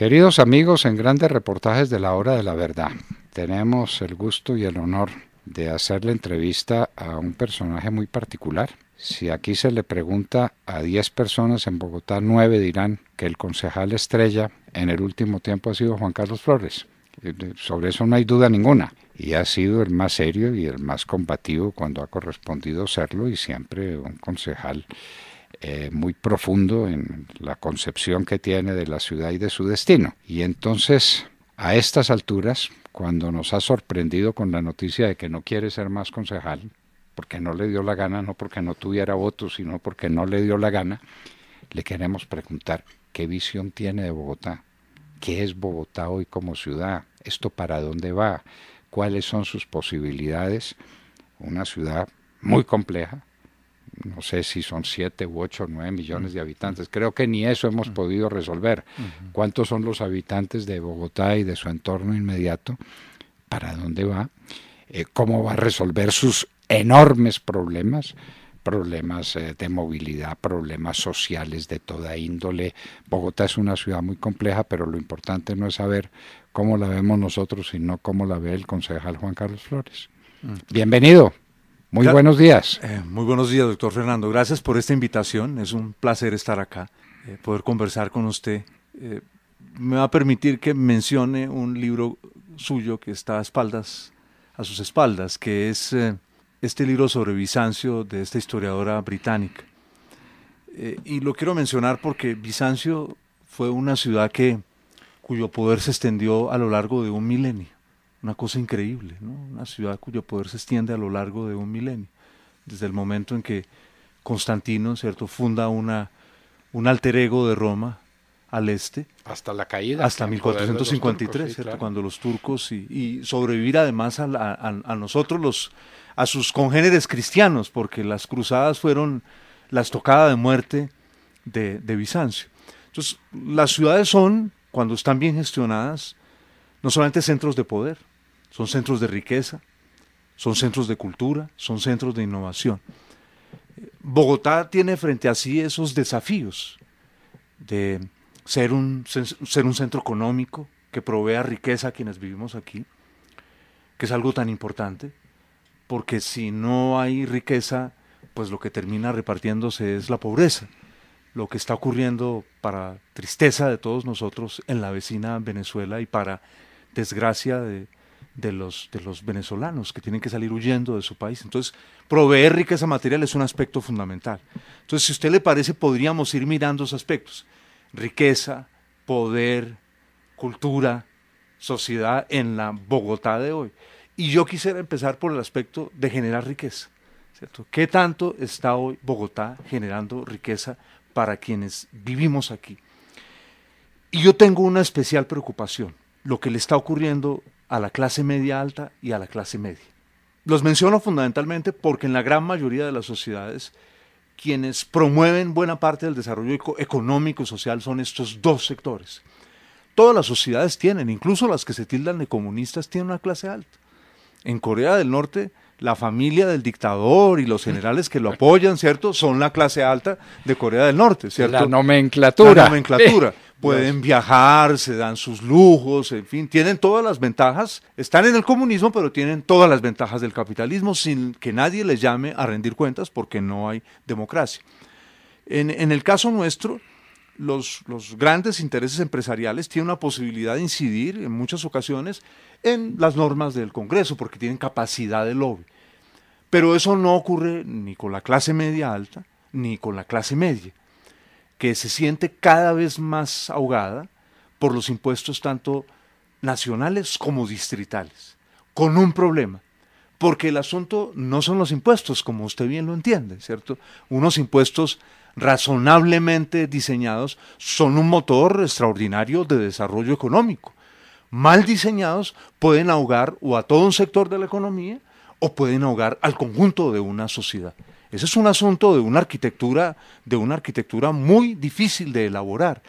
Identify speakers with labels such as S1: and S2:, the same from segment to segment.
S1: Queridos amigos, en Grandes Reportajes de la Hora de la Verdad, tenemos el gusto y el honor de hacerle entrevista a un personaje muy particular. Si aquí se le pregunta a 10 personas en Bogotá, 9 dirán que el concejal estrella en el último tiempo ha sido Juan Carlos Flores. Sobre eso no hay duda ninguna. Y ha sido el más serio y el más combativo cuando ha correspondido serlo, y siempre un concejal muy profundo en la concepción que tiene de la ciudad y de su destino. Y entonces, a estas alturas, cuando nos ha sorprendido con la noticia de que no quiere ser más concejal, porque no le dio la gana, no porque no tuviera votos, sino porque no le dio la gana, le queremos preguntar qué visión tiene de Bogotá, qué es Bogotá hoy como ciudad, esto para dónde va, cuáles son sus posibilidades. Una ciudad muy compleja, no sé si son 7 u 8 o 9 millones de habitantes, creo que ni eso hemos podido resolver. ¿Cuántos son los habitantes de Bogotá y de su entorno inmediato? ¿Para dónde va? ¿Cómo va a resolver sus enormes problemas? Problemas de movilidad, problemas sociales de toda índole. Bogotá es una ciudad muy compleja, pero lo importante no es saber cómo la vemos nosotros, sino cómo la ve el concejal Juan Carlos Flores. Bienvenido. Muy buenos días.
S2: Muy buenos días, doctor Fernando. Gracias por esta invitación. Es un placer estar acá, poder conversar con usted. Me va a permitir que mencione un libro suyo que está a sus espaldas, que es este libro sobre Bizancio, de esta historiadora británica. Y lo quiero mencionar porque Bizancio fue una ciudad cuyo poder se extendió a lo largo de un milenio. Una cosa increíble, ¿no? Una ciudad cuyo poder se extiende a lo largo de un milenio. Desde el momento en que Constantino, ¿cierto?, funda un alter ego de Roma al este.
S1: Hasta la caída.
S2: Hasta 1453,
S1: turcos, sí,
S2: ¿cierto?
S1: Claro.
S2: Cuando los turcos, y sobrevivir además a nosotros, a sus congéneres cristianos, porque las cruzadas fueron la estocada de muerte de Bizancio. Entonces, las ciudades son, cuando están bien gestionadas, no solamente centros de poder, son centros de riqueza, son centros de cultura, son centros de innovación. Bogotá tiene frente a sí esos desafíos de ser un centro económico que provea riqueza a quienes vivimos aquí, que es algo tan importante, porque si no hay riqueza, pues lo que termina repartiéndose es la pobreza, lo que está ocurriendo para tristeza de todos nosotros en la vecina Venezuela y para desgracia de los venezolanos que tienen que salir huyendo de su país. Entonces, proveer riqueza material es un aspecto fundamental. Entonces, si a usted le parece, podríamos ir mirando esos aspectos. Riqueza, poder, cultura, sociedad en la Bogotá de hoy. Y yo quisiera empezar por el aspecto de generar riqueza, ¿cierto? ¿Qué tanto está hoy Bogotá generando riqueza para quienes vivimos aquí? Y yo tengo una especial preocupación, lo que le está ocurriendo a la clase media alta y a la clase media. Los menciono fundamentalmente porque en la gran mayoría de las sociedades, quienes promueven buena parte del desarrollo económico y social son estos dos sectores. Todas las sociedades tienen, incluso las que se tildan de comunistas, tienen una clase alta. En Corea del Norte, la familia del dictador y los generales que lo apoyan, ¿cierto?, son la clase alta de Corea del Norte, ¿cierto?
S1: La nomenclatura.
S2: La nomenclatura. Pueden viajar, se dan sus lujos, en fin, tienen todas las ventajas, están en el comunismo, pero tienen todas las ventajas del capitalismo sin que nadie les llame a rendir cuentas porque no hay democracia. En el caso nuestro, los grandes intereses empresariales tienen una posibilidad de incidir en muchas ocasiones en las normas del Congreso porque tienen capacidad de lobby. Pero eso no ocurre ni con la clase media alta ni con la clase media, que se siente cada vez más ahogada por los impuestos tanto nacionales como distritales, con un problema, porque el asunto no son los impuestos, como usted bien lo entiende, ¿cierto? Unos impuestos razonablemente diseñados son un motor extraordinario de desarrollo económico. Mal diseñados pueden ahogar o a todo un sector de la economía o pueden ahogar al conjunto de una sociedad. Ese es un asunto de una arquitectura muy difícil de elaborar.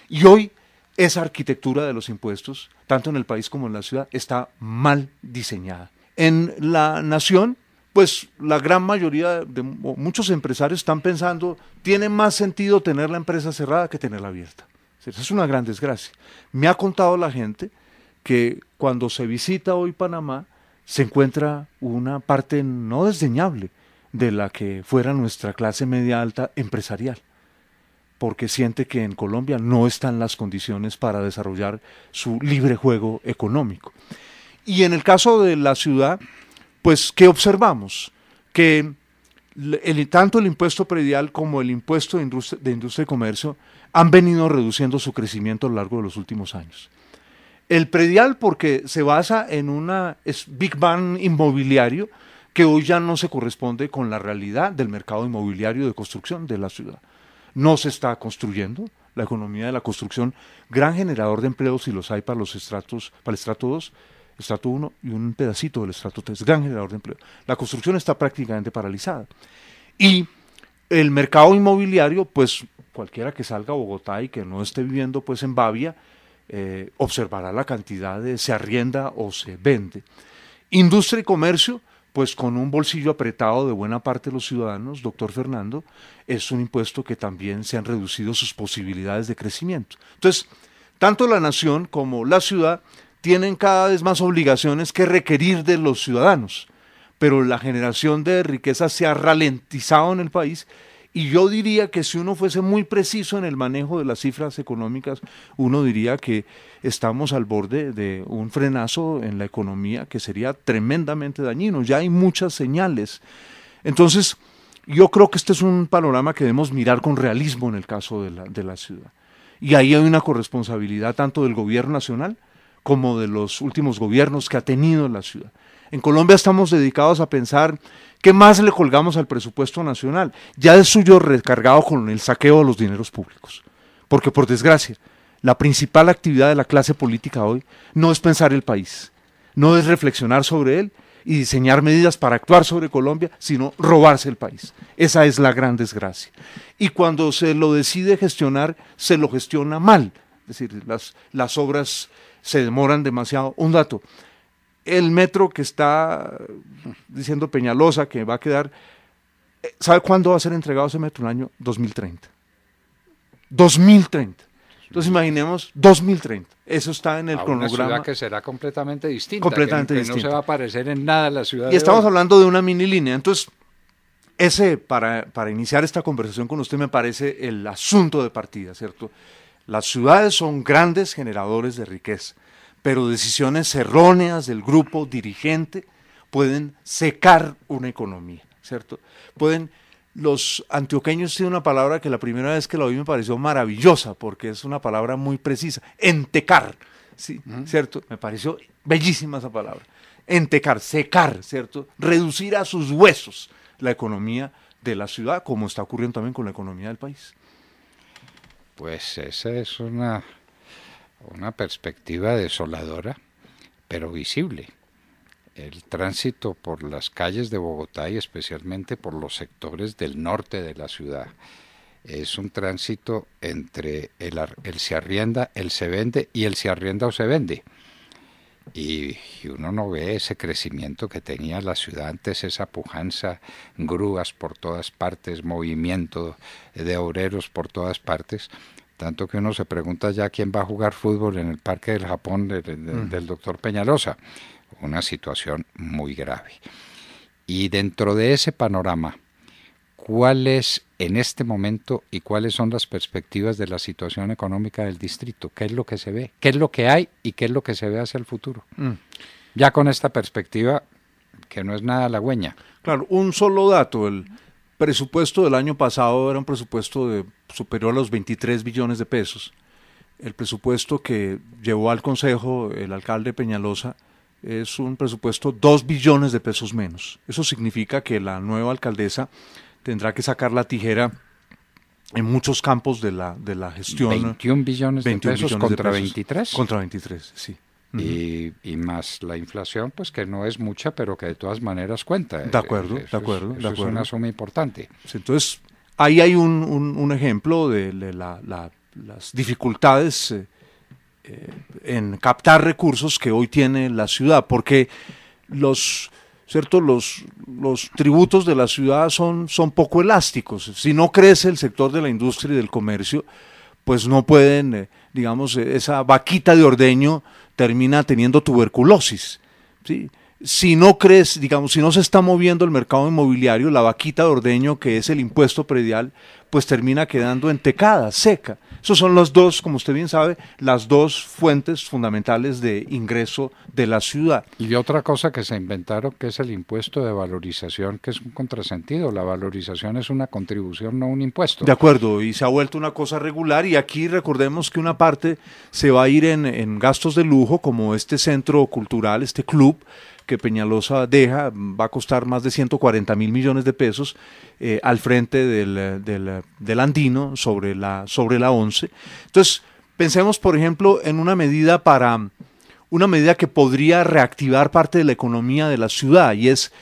S2: Y hoy esa arquitectura de los impuestos, tanto en el país como en la ciudad, está mal diseñada. En la nación, pues la gran mayoría de muchos empresarios están pensando, tiene más sentido tener la empresa cerrada que tenerla abierta. Esa es una gran desgracia. Me ha contado la gente que cuando se visita hoy Panamá se encuentra una parte no desdeñable de la que fuera nuestra clase media alta empresarial, porque siente que en Colombia no están las condiciones para desarrollar su libre juego económico. Y en el caso de la ciudad, pues, ¿qué observamos? Que tanto el impuesto predial como el impuesto de industria y comercio han venido reduciendo su crecimiento a lo largo de los últimos años. El predial porque se basa en es Big Bang inmobiliario que hoy ya no se corresponde con la realidad del mercado inmobiliario de construcción de la ciudad. No se está construyendo, la economía de la construcción, gran generador de empleos si los hay para los estratos, para el estrato 2, estrato 1 y un pedacito del estrato 3, gran generador de empleo. La construcción está prácticamente paralizada. Y el mercado inmobiliario, pues cualquiera que salga a Bogotá y que no esté viviendo pues en Bavia, observará la cantidad de se arrienda o se vende. Industria y comercio, pues con un bolsillo apretado de buena parte de los ciudadanos, doctor Fernando, es un impuesto que también se han reducido sus posibilidades de crecimiento. Entonces, tanto la nación como la ciudad tienen cada vez más obligaciones que requerir de los ciudadanos, pero la generación de riqueza se ha ralentizado en el país. Y yo diría que si uno fuese muy preciso en el manejo de las cifras económicas, uno diría que estamos al borde de un frenazo en la economía que sería tremendamente dañino. Ya hay muchas señales. Entonces, yo creo que este es un panorama que debemos mirar con realismo en el caso de la ciudad. Y ahí hay una corresponsabilidad tanto del gobierno nacional como de los últimos gobiernos que ha tenido la ciudad. En Colombia estamos dedicados a pensar qué más le colgamos al presupuesto nacional, ya es suyo recargado con el saqueo de los dineros públicos. Porque por desgracia, la principal actividad de la clase política hoy no es pensar el país, no es reflexionar sobre él y diseñar medidas para actuar sobre Colombia, sino robarse el país. Esa es la gran desgracia. Y cuando se lo decide gestionar, se lo gestiona mal. Es decir, las obras se demoran demasiado. Un dato. El metro que está diciendo Peñalosa que va a quedar, ¿sabe cuándo va a ser entregado ese metro? En el año 2030. 2030. Entonces imaginemos 2030. Eso está en el cronograma.
S1: Una ciudad que será completamente distinta.
S2: Completamente
S1: que
S2: distinta.
S1: No se va a parecer en nada a la ciudad.
S2: Y estamos hablando de una mini línea. Entonces, para iniciar esta conversación con usted me parece el asunto de partida, ¿cierto? Las ciudades son grandes generadores de riqueza, pero decisiones erróneas del grupo dirigente pueden secar una economía, ¿cierto? Los antioqueños tienen una palabra que la primera vez que la oí me pareció maravillosa, porque es una palabra muy precisa, entecar, ¿sí? ¿Cierto? Me pareció bellísima esa palabra, entecar, secar, ¿cierto? Reducir a sus huesos la economía de la ciudad, como está ocurriendo también con la economía del país.
S1: Pues esa es una perspectiva desoladora, pero visible. El tránsito por las calles de Bogotá y especialmente por los sectores del norte de la ciudad es un tránsito entre el se arrienda, el se vende y el se arrienda o se vende. Y uno no ve ese crecimiento que tenía la ciudad antes, esa pujanza, grúas por todas partes, movimiento de obreros por todas partes. Tanto que uno se pregunta ya quién va a jugar fútbol en el Parque del Japón del doctor Peñalosa. Una situación muy grave. Y dentro de ese panorama, ¿cuál es en este momento y cuáles son las perspectivas de la situación económica del distrito? ¿Qué es lo que se ve? ¿Qué es lo que hay y qué es lo que se ve hacia el futuro? Ya con esta perspectiva, que no es nada halagüeña.
S2: Claro, un solo dato, el presupuesto del año pasado era un presupuesto superior a los 23 billones de pesos. El presupuesto que llevó al Consejo el alcalde Peñalosa es un presupuesto 2 billones de pesos menos. Eso significa que la nueva alcaldesa tendrá que sacar la tijera en muchos campos de la gestión.
S1: 21 billones de pesos contra 23.
S2: Contra 23, sí.
S1: Y más la inflación, pues que no es mucha, pero que de todas maneras cuenta.
S2: De acuerdo.
S1: Es una suma importante.
S2: Entonces, ahí hay un ejemplo de las dificultades en captar recursos que hoy tiene la ciudad, porque los tributos de la ciudad son poco elásticos. Si no crece el sector de la industria y del comercio, pues no pueden digamos, esa vaquita de ordeño termina teniendo tuberculosis, ¿sí? Si no crees, digamos, si no se está moviendo el mercado inmobiliario, la vaquita de ordeño, que es el impuesto predial, pues termina quedando entecada, seca. Esos son los dos, como usted bien sabe, las dos fuentes fundamentales de ingreso de la ciudad.
S1: Y otra cosa que se inventaron, que es el impuesto de valorización, que es un contrasentido. La valorización es una contribución, no un impuesto.
S2: De acuerdo, y se ha vuelto una cosa regular, y aquí recordemos que una parte se va a ir en gastos de lujo, como este centro cultural, este club, que Peñalosa deja, va a costar más de 140 mil millones de pesos al frente del Andino sobre la 11. Entonces, pensemos, por ejemplo, en una medida que podría reactivar parte de la economía de la ciudad, y es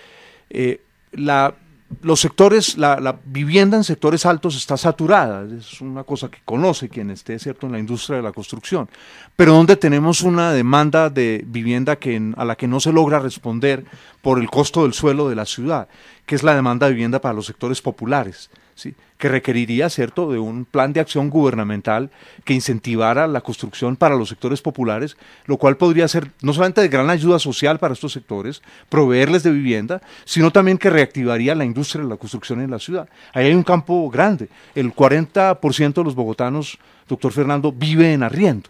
S2: los sectores, la vivienda en sectores altos está saturada, es una cosa que conoce quien esté, cierto, en la industria de la construcción, pero donde tenemos una demanda de vivienda a la que no se logra responder por el costo del suelo de la ciudad, que es la demanda de vivienda para los sectores populares, ¿sí? Que requeriría, cierto, de un plan de acción gubernamental que incentivara la construcción para los sectores populares, lo cual podría ser no solamente de gran ayuda social para estos sectores, proveerles de vivienda, sino también que reactivaría la industria de la construcción en la ciudad. Ahí hay un campo grande. El 40% de los bogotanos, doctor Fernando, vive en arriendo.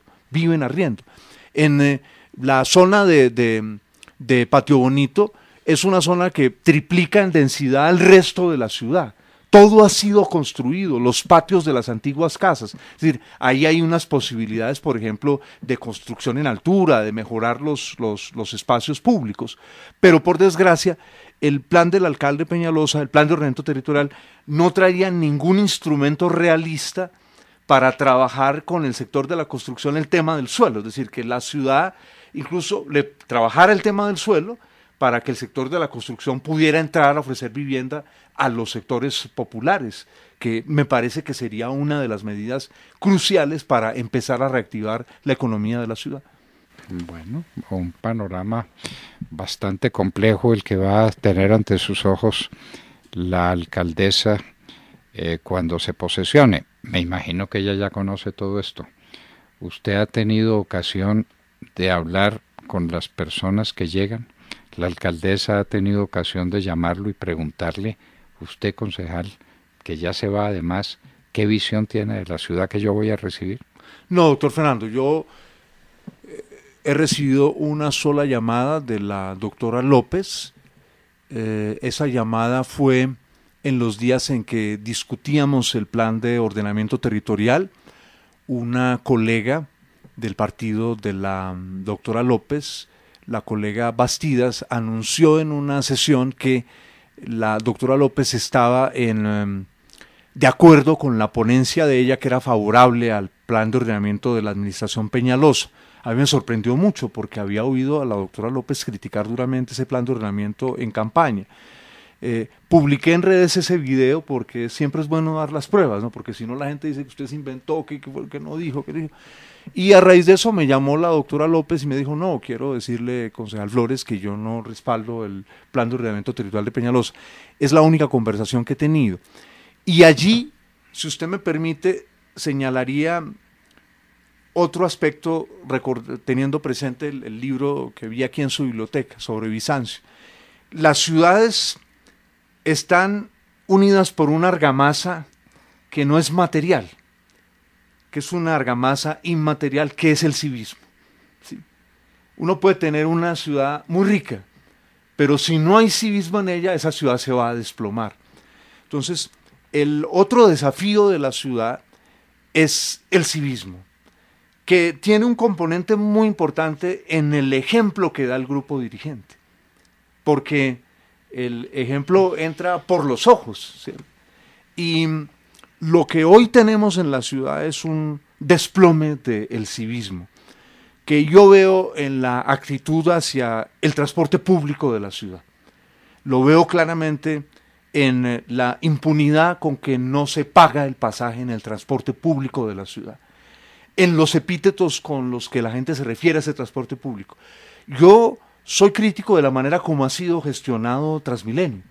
S2: En la zona de Patio Bonito es una zona que triplica en densidad el resto de la ciudad. Todo ha sido construido, los patios de las antiguas casas. Es decir, ahí hay unas posibilidades, por ejemplo, de construcción en altura, de mejorar los espacios públicos. Pero por desgracia, el plan del alcalde Peñalosa, el plan de ordenamiento territorial, no traía ningún instrumento realista para trabajar con el sector de la construcción el tema del suelo. Es decir, que la ciudad incluso le trabajara el tema del suelo para que el sector de la construcción pudiera entrar a ofrecer vivienda a los sectores populares, que me parece que sería una de las medidas cruciales para empezar a reactivar la economía de la ciudad.
S1: Bueno, un panorama bastante complejo el que va a tener ante sus ojos la alcaldesa cuando se posesione. Me imagino que ella ya conoce todo esto. ¿Usted ha tenido ocasión de hablar con las personas que llegan? ¿La alcaldesa ha tenido ocasión de llamarlo y preguntarle, usted concejal, que ya se va además, qué visión tiene de la ciudad que yo voy a recibir?
S2: No, doctor Fernando, yo he recibido una sola llamada de la doctora López. Esa llamada fue en los días en que discutíamos el plan de ordenamiento territorial. Una colega del partido de la doctora López, la colega Bastidas, anunció en una sesión que la doctora López estaba de acuerdo con la ponencia de ella, que era favorable al plan de ordenamiento de la administración Peñalosa. A mí me sorprendió mucho porque había oído a la doctora López criticar duramente ese plan de ordenamiento en campaña. Publiqué en redes ese video porque siempre es bueno dar las pruebas, ¿no? Porque si no la gente dice que usted se inventó, que no dijo, que dijo. Y a raíz de eso me llamó la doctora López y me dijo, no, quiero decirle, concejal Flores, que yo no respaldo el plan de ordenamiento territorial de Peñalosa. Es la única conversación que he tenido. Y allí, si usted me permite, señalaría otro aspecto, teniendo presente el libro que vi aquí en su biblioteca sobre Bizancio. Las ciudades están unidas por una argamasa que no es material, que es una argamasa inmaterial, que es el civismo. ¿Sí? Uno puede tener una ciudad muy rica, pero si no hay civismo en ella, esa ciudad se va a desplomar. Entonces, el otro desafío de la ciudad es el civismo, que tiene un componente muy importante en el ejemplo que da el grupo dirigente, porque el ejemplo entra por los ojos, ¿sí? Y lo que hoy tenemos en la ciudad es un desplome del civismo, que yo veo en la actitud hacia el transporte público de la ciudad. Lo veo claramente en la impunidad con que no se paga el pasaje en el transporte público de la ciudad, en los epítetos con los que la gente se refiere a ese transporte público. Yo soy crítico de la manera como ha sido gestionado Transmilenio,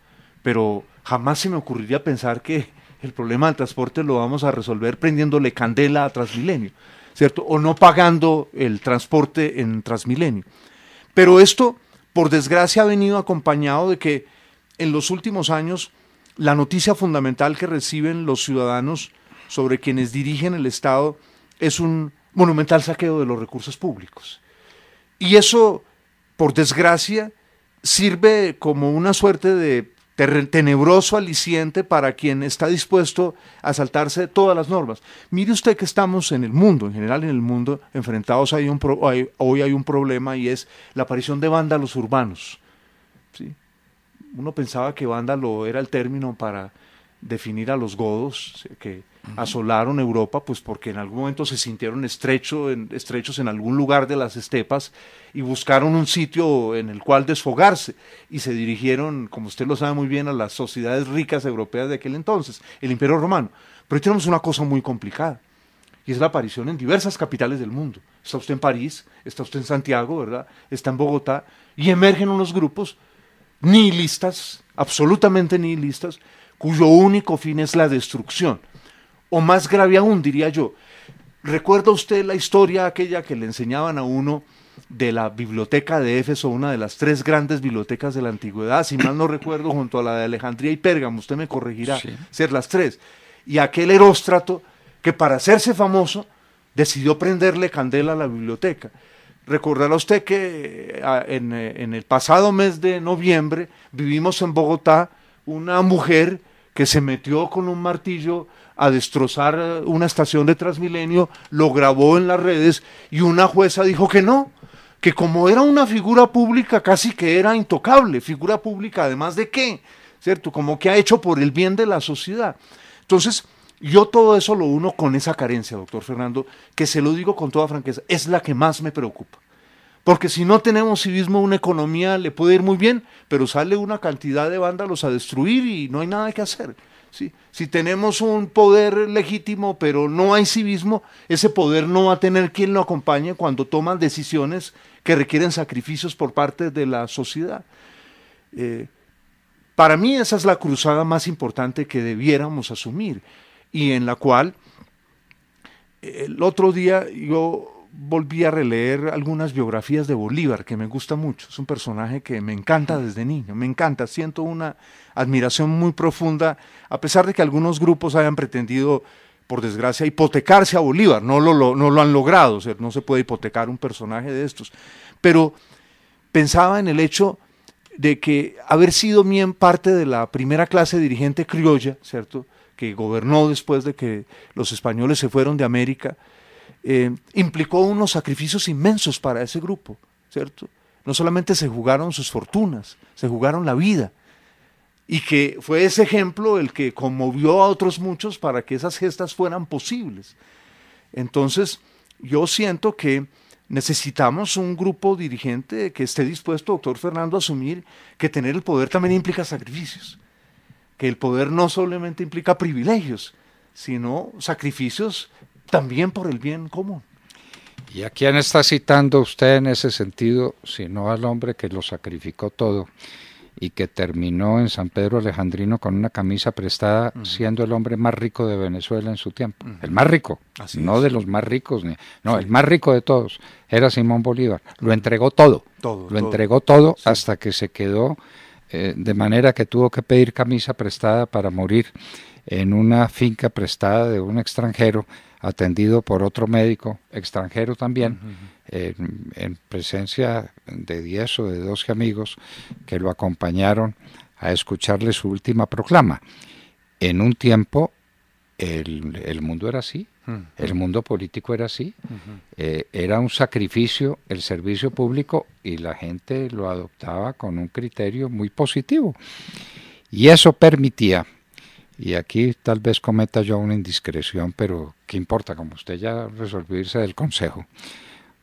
S2: pero jamás se me ocurriría pensar que el problema del transporte lo vamos a resolver prendiéndole candela a Transmilenio. ¿cierto? O no pagando el transporte en Transmilenio. Pero esto, por desgracia, ha venido acompañado de que en los últimos años la noticia fundamental que reciben los ciudadanos sobre quienes dirigen el Estado es un monumental saqueo de los recursos públicos. Y eso, por desgracia, sirve como una suerte de tenebroso aliciente para quien está dispuesto a saltarse todas las normas. Mire usted que estamos en el mundo, en general en el mundo, enfrentados hoy hay un problema, y es la aparición de vándalos urbanos. ¿Sí? Uno pensaba que vándalo era el término para definir a los godos que asolaron Europa, pues porque en algún momento se sintieron estrechos en algún lugar de las estepas y buscaron un sitio en el cual desfogarse, y se dirigieron, como usted lo sabe muy bien, a las sociedades ricas europeas de aquel entonces, el Imperio Romano. Pero hoy tenemos una cosa muy complicada, y es la aparición en diversas capitales del mundo. Está usted en París, está usted en Santiago, ¿verdad? Está en Bogotá, y emergen unos grupos nihilistas, absolutamente nihilistas, cuyo único fin es la destrucción. O más grave aún, diría yo, ¿recuerda usted la historia aquella que le enseñaban a uno de la biblioteca de Éfeso, una de las 3 grandes bibliotecas de la antigüedad, si mal no recuerdo, junto a la de Alejandría y Pérgamo, usted me corregirá,
S1: sí,
S2: ser las 3, y aquel Heróstrato que para hacerse famoso decidió prenderle candela a la biblioteca? Recordará usted que en el pasado mes de noviembre vivimos en Bogotá una mujer que se metió con un martillo a destrozar una estación de Transmilenio, lo grabó en las redes, y una jueza dijo que no, que como era una figura pública casi que era intocable, figura pública además de qué, ¿cierto? Como que ha hecho por el bien de la sociedad. Entonces, yo todo eso lo uno con esa carencia, doctor Fernando, que se lo digo con toda franqueza, es la que más me preocupa. Porque si no tenemos civismo, una economía le puede ir muy bien, pero sale una cantidad de vándalos a destruir y no hay nada que hacer. ¿Sí? Si tenemos un poder legítimo, pero no hay civismo, ese poder no va a tener quien lo acompañe cuando toman decisiones que requieren sacrificios por parte de la sociedad. Para mí esa es la cruzada más importante que debiéramos asumir, y en la cual el otro día yo volví a releer algunas biografías de Bolívar, que me gusta mucho. Es un personaje que me encanta desde niño, me encanta, siento una admiración muy profunda, a pesar de que algunos grupos hayan pretendido, por desgracia, hipotecarse a Bolívar. No lo han logrado, o sea, no se puede hipotecar un personaje de estos. Pero pensaba en el hecho de que haber sido bien parte de la primera clase dirigente criolla, ¿cierto?, que gobernó después de que los españoles se fueron de América, implicó unos sacrificios inmensos para ese grupo, ¿cierto? No solamente se jugaron sus fortunas, se jugaron la vida, y que fue ese ejemplo el que conmovió a otros muchos para que esas gestas fueran posibles. Entonces, yo siento que necesitamos un grupo dirigente que esté dispuesto, doctor Fernando, a asumir que tener el poder también implica sacrificios, que el poder no solamente implica privilegios, sino sacrificios también por el bien común.
S1: ¿Y a quién está citando usted en ese sentido, sino al hombre que lo sacrificó todo y que terminó en San Pedro Alejandrino con una camisa prestada, siendo el hombre más rico de Venezuela en su tiempo? El más rico, no de los más ricos, el más rico de todos, era Simón Bolívar. Lo entregó todo, entregó todo, hasta que se quedó, de manera que tuvo que pedir camisa prestada para morir en una finca prestada de un extranjero, atendido por otro médico extranjero también, en presencia de 10 o de 12 amigos que lo acompañaron a escucharle su última proclama. En un tiempo el mundo era así, el mundo político era así, era un sacrificio el servicio público, y la gente lo adoptaba con un criterio muy positivo, y eso permitía. Y aquí tal vez cometa yo una indiscreción, pero ¿qué importa? Como usted ya resolvió irse del consejo,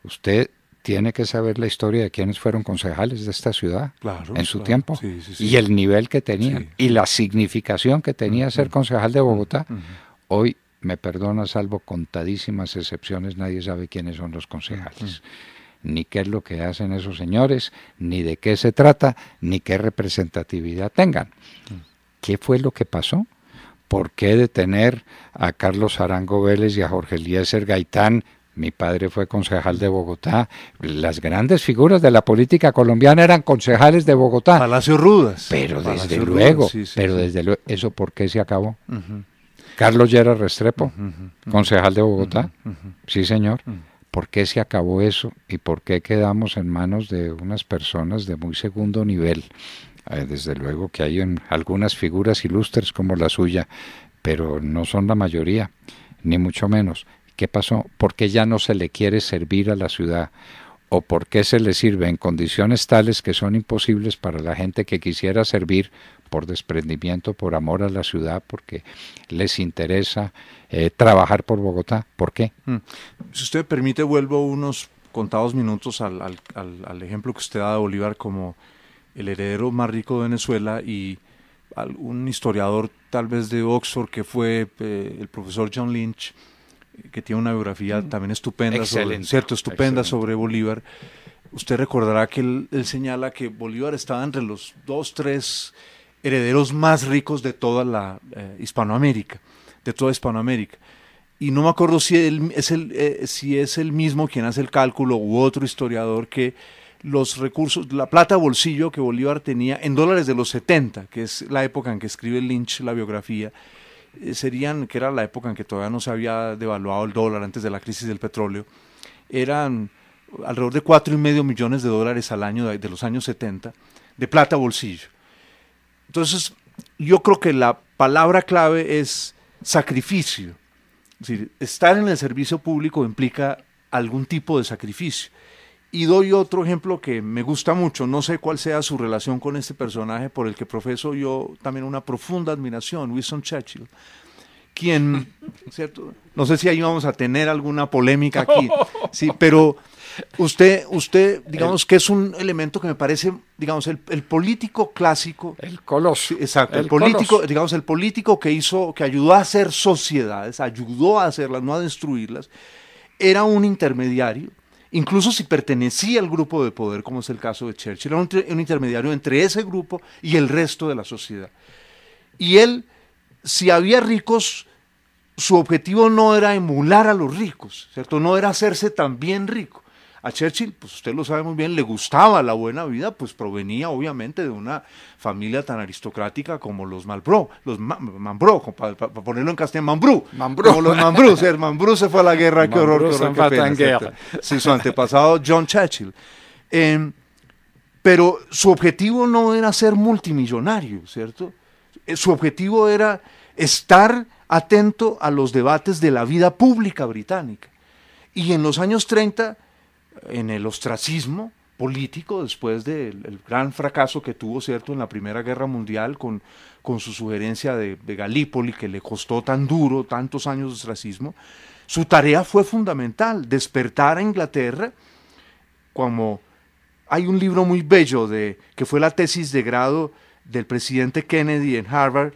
S1: usted tiene que saber la historia de quiénes fueron concejales de esta ciudad en su tiempo, y el nivel que tenían, y la significación que tenía ser concejal de Bogotá. Hoy, me perdona, salvo contadísimas excepciones, nadie sabe quiénes son los concejales, ni qué es lo que hacen esos señores, ni de qué se trata, ni qué representatividad tengan. ¿Qué fue lo que pasó? ¿Por qué detener a Carlos Arango Vélez y a Jorge Eliezer Gaitán Mi padre fue concejal de Bogotá. Las grandes figuras de la política colombiana eran concejales de Bogotá.
S2: Palacio Rudas.
S1: Pero
S2: Palacio
S1: desde
S2: Rudas,
S1: luego,
S2: sí, sí,
S1: pero
S2: sí.
S1: desde luego, ¿eso por qué se acabó?
S2: Ujú,
S1: Carlos Lleras Restrepo, concejal de Bogotá.
S2: ujú, ujú.
S1: Sí, señor.
S2: Ujú.
S1: ¿Por qué se acabó eso? ¿Y por qué quedamos en manos de unas personas de muy segundo nivel? Desde luego que hay algunas figuras ilustres como la suya, pero no son la mayoría, ni mucho menos. ¿Qué pasó? ¿Por qué ya no se le quiere servir a la ciudad? ¿O por qué se le sirve en condiciones tales que son imposibles para la gente que quisiera servir por desprendimiento, por amor a la ciudad, porque les interesa trabajar por Bogotá? ¿Por qué?
S2: Si usted me permite, vuelvo unos contados minutos al ejemplo que usted da de Bolívar como el heredero más rico de Venezuela y un historiador tal vez de Oxford que fue el profesor John Lynch, que tiene una biografía también estupenda,
S1: Excelente,
S2: estupenda
S1: excelente.
S2: sobre Bolívar. Usted recordará que él señala que Bolívar estaba entre los 2, 3 herederos más ricos de toda la Hispanoamérica, de toda Hispanoamérica. Y no me acuerdo si si es el mismo quien hace el cálculo u otro historiador que los recursos, la plata bolsillo que Bolívar tenía en dólares de los 70, que es la época en que escribe Lynch la biografía, que era la época en que todavía no se había devaluado el dólar antes de la crisis del petróleo, eran alrededor de 4,5 millones de dólares al año de los años 70 de plata bolsillo. Entonces, yo creo que la palabra clave es sacrificio. Es decir, estar en el servicio público implica algún tipo de sacrificio. Y doy otro ejemplo que me gusta mucho, no sé cuál sea su relación con este personaje por el que profeso yo también una profunda admiración, Winston Churchill, quien, ¿cierto? No sé si ahí vamos a tener alguna polémica aquí, sí, pero usted digamos que es un elemento que me parece, digamos, el político clásico.
S1: El coloso.
S2: Sí, exacto, el
S1: coloso.
S2: político, digamos, el político que ayudó a hacer sociedades, ayudó a hacerlas, no a destruirlas, era un intermediario, incluso si pertenecía al grupo de poder, como es el caso de Churchill, era un intermediario entre ese grupo y el resto de la sociedad. Y él, si había ricos, su objetivo no era emular a los ricos, ¿cierto? No era hacerse también rico. A Churchill, pues usted lo sabe muy bien, le gustaba la buena vida, pues provenía obviamente de una familia tan aristocrática como los Marlborough, para ponerlo en castellano, como los Mambrú, Mambrú se fue a la guerra, qué horror, qué pena. Sí, su antepasado John Churchill. Pero su objetivo no era ser multimillonario, ¿cierto? Su objetivo era estar atento a los debates de la vida pública británica. Y en los años 30, en el ostracismo político, después del gran fracaso que tuvo, ¿cierto?, en la Primera Guerra Mundial con su sugerencia de Galípoli, que le costó tan duro, tantos años de ostracismo, su tarea fue fundamental, despertar a Inglaterra. Como hay un libro muy bello que fue la tesis de grado del presidente Kennedy en Harvard,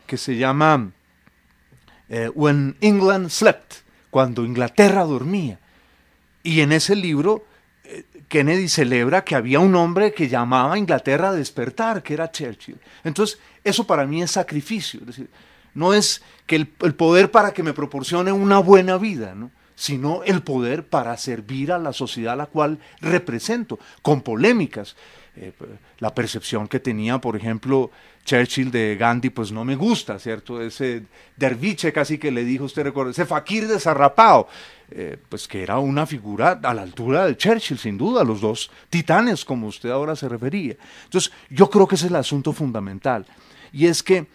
S2: que se llama When England Slept, cuando Inglaterra dormía. Y en ese libro Kennedy celebra que había un hombre que llamaba a Inglaterra a despertar, que era Churchill. Entonces, eso para mí es sacrificio. Es decir, no es que el poder para que me proporcione una buena vida, ¿no?, sino el poder para servir a la sociedad a la cual represento, con polémicas. La percepción que tenía, por ejemplo, Churchill de Gandhi, pues no me gusta, ¿cierto? Ese derviche casi que le dijo, usted recuerda, ese fakir desarrapado, pues que era una figura a la altura de Churchill, sin duda, los dos titanes, como usted ahora se refería. Entonces, yo creo que ese es el asunto fundamental, y es que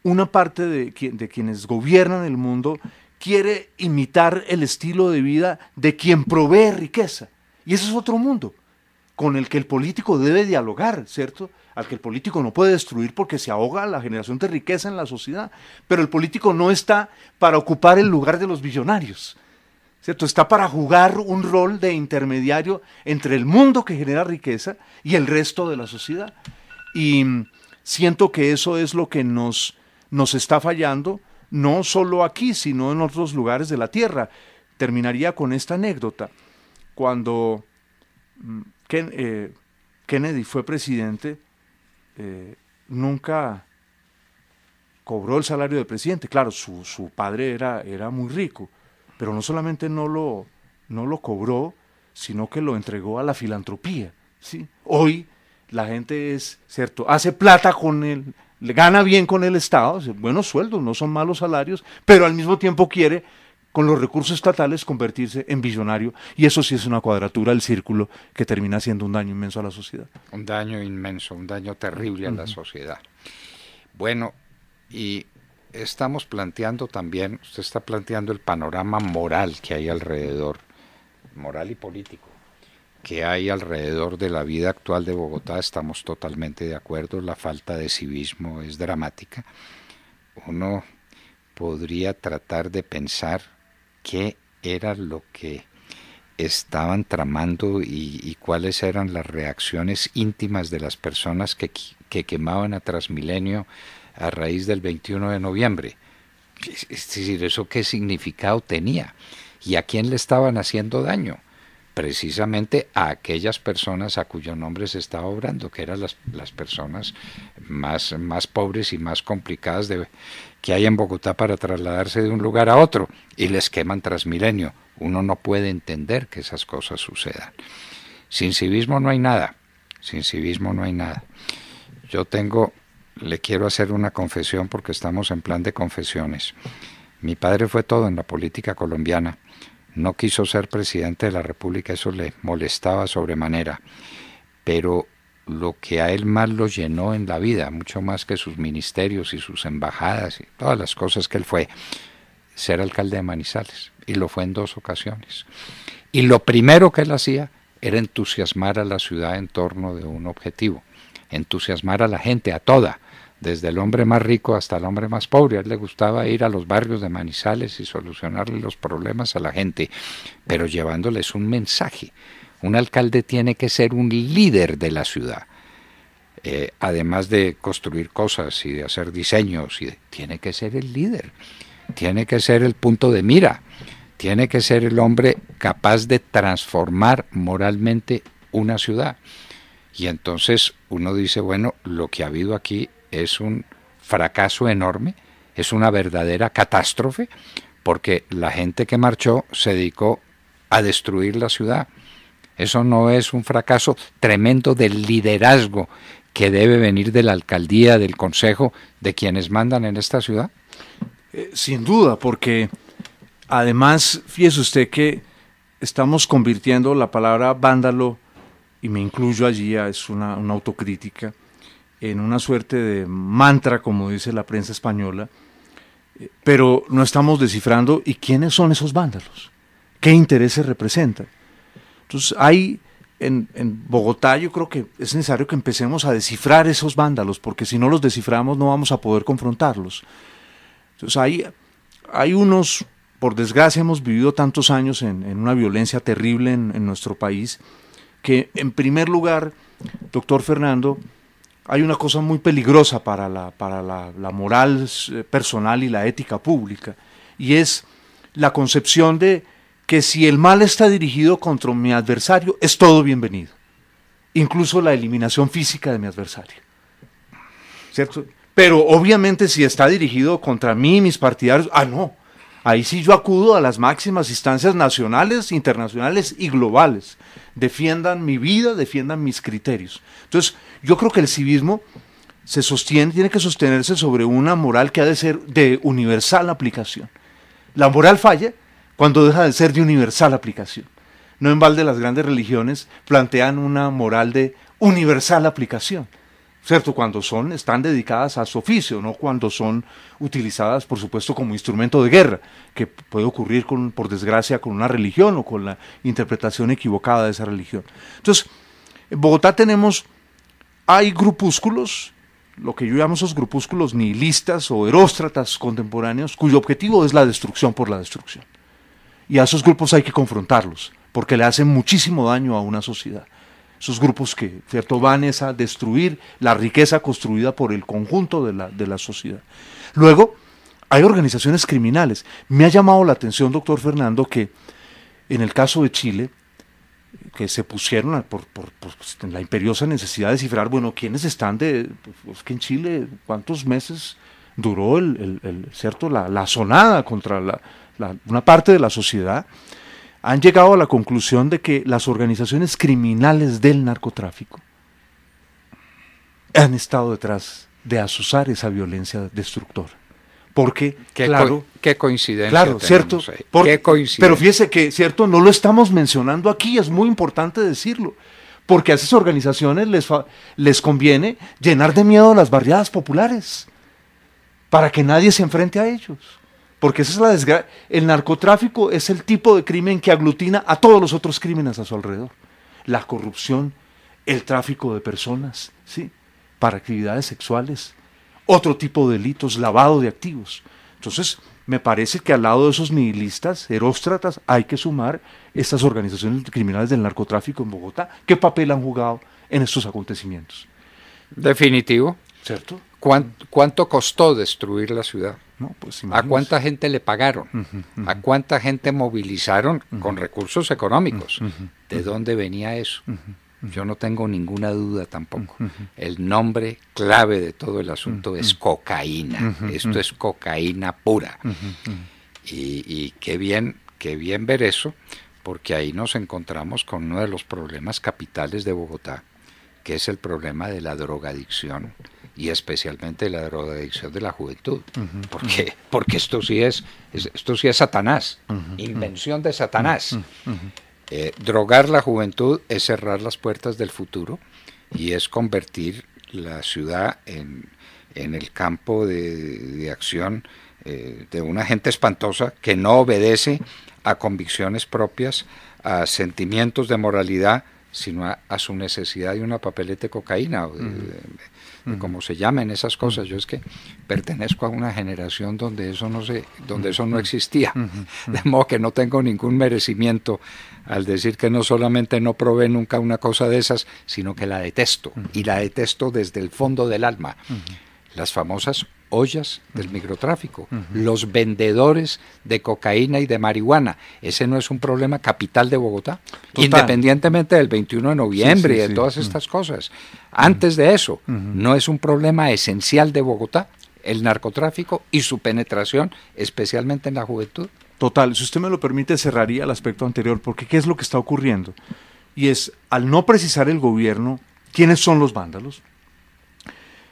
S2: una parte de quienes gobiernan el mundo quiere imitar el estilo de vida de quien provee riqueza, y ese es otro mundo con el que el político debe dialogar, ¿cierto? Al que el político no puede destruir porque se ahoga la generación de riqueza en la sociedad. Pero el político no está para ocupar el lugar de los billonarios, ¿cierto? Está para jugar un rol de intermediario entre el mundo que genera riqueza y el resto de la sociedad. Y siento que eso es lo que nos está fallando, no solo aquí, sino en otros lugares de la tierra. Terminaría con esta anécdota. Cuando Kennedy fue presidente, nunca cobró el salario de presidente. Claro, su padre era muy rico, pero no solamente no no lo cobró, sino que lo entregó a la filantropía, ¿sí? Hoy la gente es, ¿cierto?, hace plata con él, le gana bien con el Estado, buenos sueldos, no son malos salarios, pero al mismo tiempo quiere, con los recursos estatales, convertirse en billonario, y eso sí es una cuadratura del círculo que termina haciendo un daño inmenso a la sociedad.
S1: Un daño inmenso, un daño terrible a la sociedad. Bueno, y estamos planteando también, usted está planteando el panorama moral que hay alrededor, moral y político, que hay alrededor de la vida actual de Bogotá. Estamos totalmente de acuerdo, la falta de civismo es dramática. Uno podría tratar de pensar qué era lo que estaban tramando y cuáles eran las reacciones íntimas de las personas que quemaban a Transmilenio a raíz del 21 de noviembre. Es decir, ¿eso qué significado tenía? ¿Y a quién le estaban haciendo daño? Precisamente a aquellas personas a cuyo nombre se estaba obrando, que eran las personas más pobres y más complicadas que hay en Bogotá para trasladarse de un lugar a otro, y les queman Transmilenio. Uno no puede entender que esas cosas sucedan. Sin civismo no hay nada, sin civismo no hay nada. Le quiero hacer una confesión porque estamos en plan de confesiones. Mi padre fue todo en la política colombiana. No quiso ser presidente de la República, eso le molestaba sobremanera. Pero lo que a él más lo llenó en la vida, mucho más que sus ministerios y sus embajadas y todas las cosas que él fue, ser alcalde de Manizales. Y lo fue en 2 ocasiones. Y lo primero que él hacía era entusiasmar a la ciudad en torno de un objetivo. Entusiasmar a la gente, a toda, desde el hombre más rico hasta el hombre más pobre. A él le gustaba ir a los barrios de Manizales y solucionarle los problemas a la gente, pero llevándoles un mensaje. Un alcalde tiene que ser un líder de la ciudad, además de construir cosas y de hacer diseños, tiene que ser el líder, tiene que ser el punto de mira, tiene que ser el hombre capaz de transformar moralmente una ciudad. Y entonces uno dice, bueno, lo que ha habido aquí es un fracaso enorme, es una verdadera catástrofe, porque la gente que marchó se dedicó a destruir la ciudad. Eso no es un fracaso tremendo del liderazgo que debe venir de la alcaldía, del consejo, de quienes mandan en esta ciudad.
S2: Sin duda, porque además, fíjese usted que estamos convirtiendo la palabra vándalo, y me incluyo allí, es una autocrítica, en una suerte de mantra, como dice la prensa española, pero no estamos descifrando ¿y quiénes son esos vándalos? ¿Qué intereses representan? Entonces hay en Bogotá, yo creo que es necesario que empecemos a descifrar esos vándalos, porque si no los desciframos no vamos a poder confrontarlos. Entonces hay unos, por desgracia hemos vivido tantos años en una violencia terrible en nuestro país, que en primer lugar, doctor Fernando, hay una cosa muy peligrosa para la moral personal y la ética pública, y es la concepción de que si el mal está dirigido contra mi adversario, es todo bienvenido, incluso la eliminación física de mi adversario, ¿cierto? Pero obviamente si está dirigido contra mí y mis partidarios, no, ahí sí yo acudo a las máximas instancias nacionales, internacionales y globales. Defiendan mi vida, defiendan mis criterios. Entonces, yo creo que el civismo tiene que sostenerse sobre una moral que ha de ser de universal aplicación. La moral falla cuando deja de ser de universal aplicación. No en balde las grandes religiones plantean una moral de universal aplicación, ¿cierto? Cuando están dedicadas a su oficio, no cuando son utilizadas, por supuesto, como instrumento de guerra, que puede ocurrir, por desgracia, con una religión o con la interpretación equivocada de esa religión. Entonces, en Bogotá hay grupúsculos, lo que yo llamo esos grupúsculos nihilistas o eróstratas contemporáneos, cuyo objetivo es la destrucción por la destrucción. Y a esos grupos hay que confrontarlos, porque le hacen muchísimo daño a una sociedad. Esos grupos que, ¿cierto?, van a destruir la riqueza construida por el conjunto de la sociedad. Luego, hay organizaciones criminales. Me ha llamado la atención, doctor Fernando, que en el caso de Chile, que se pusieron por la imperiosa necesidad de cifrar, bueno, ¿quiénes están pues que en Chile, cuántos meses duró ¿cierto?, la sonada contra una parte de la sociedad? han llegado a la conclusión de que las organizaciones criminales del narcotráfico han estado detrás de azuzar esa violencia destructora. Porque,
S1: qué coincidencia.
S2: Claro, cierto.
S1: Qué coincidencia.
S2: Pero fíjese que, cierto, no lo estamos mencionando aquí, es muy importante decirlo. Porque a esas organizaciones les conviene llenar de miedo a las barriadas populares, para que nadie se enfrente a ellos. Porque esa es la desgracia. El narcotráfico es el tipo de crimen que aglutina a todos los otros crímenes a su alrededor. La corrupción, el tráfico de personas, ¿sí?, para actividades sexuales, otro tipo de delitos, lavado de activos. Entonces, me parece que al lado de esos nihilistas, eróstratas, hay que sumar estas organizaciones criminales del narcotráfico en Bogotá. ¿Qué papel han jugado en estos acontecimientos?
S1: Definitivo.
S2: ¿Cierto?
S1: ¿Cuánto costó destruir la ciudad?
S2: No, pues,
S1: ¿A cuánta gente le pagaron? ¿A cuánta gente movilizaron con recursos económicos? ¿De dónde venía eso? Yo no tengo ninguna duda tampoco. El nombre clave de todo el asunto es cocaína. Esto es cocaína pura. Y qué bien ver eso, porque ahí nos encontramos con uno de los problemas capitales de Bogotá, que es el problema de la drogadicción, y especialmente la drogadicción de la juventud. Porque esto sí es Satanás, invención de Satanás. Drogar la juventud es cerrar las puertas del futuro y es convertir la ciudad en el campo de acción de una gente espantosa que no obedece a convicciones propias, a sentimientos de moralidad, sino a su necesidad de una papeleta de cocaína, de como se llamen esas cosas. Yo es que pertenezco a una generación donde eso no existía, de modo que no tengo ningún merecimiento al decir que no solamente no probé nunca una cosa de esas, sino que la detesto, y la detesto desde el fondo del alma. Las famosas ollas del microtráfico, los vendedores de cocaína y de marihuana. Ese no es un problema capital de Bogotá, total, independientemente del 21 de noviembre y de todas estas cosas. Antes de eso, no es un problema esencial de Bogotá, el narcotráfico y su penetración, especialmente en la juventud.
S2: Total, si usted me lo permite, cerraría el aspecto anterior, porque ¿qué es lo que está ocurriendo? Y es, al no precisar el gobierno quiénes son los vándalos,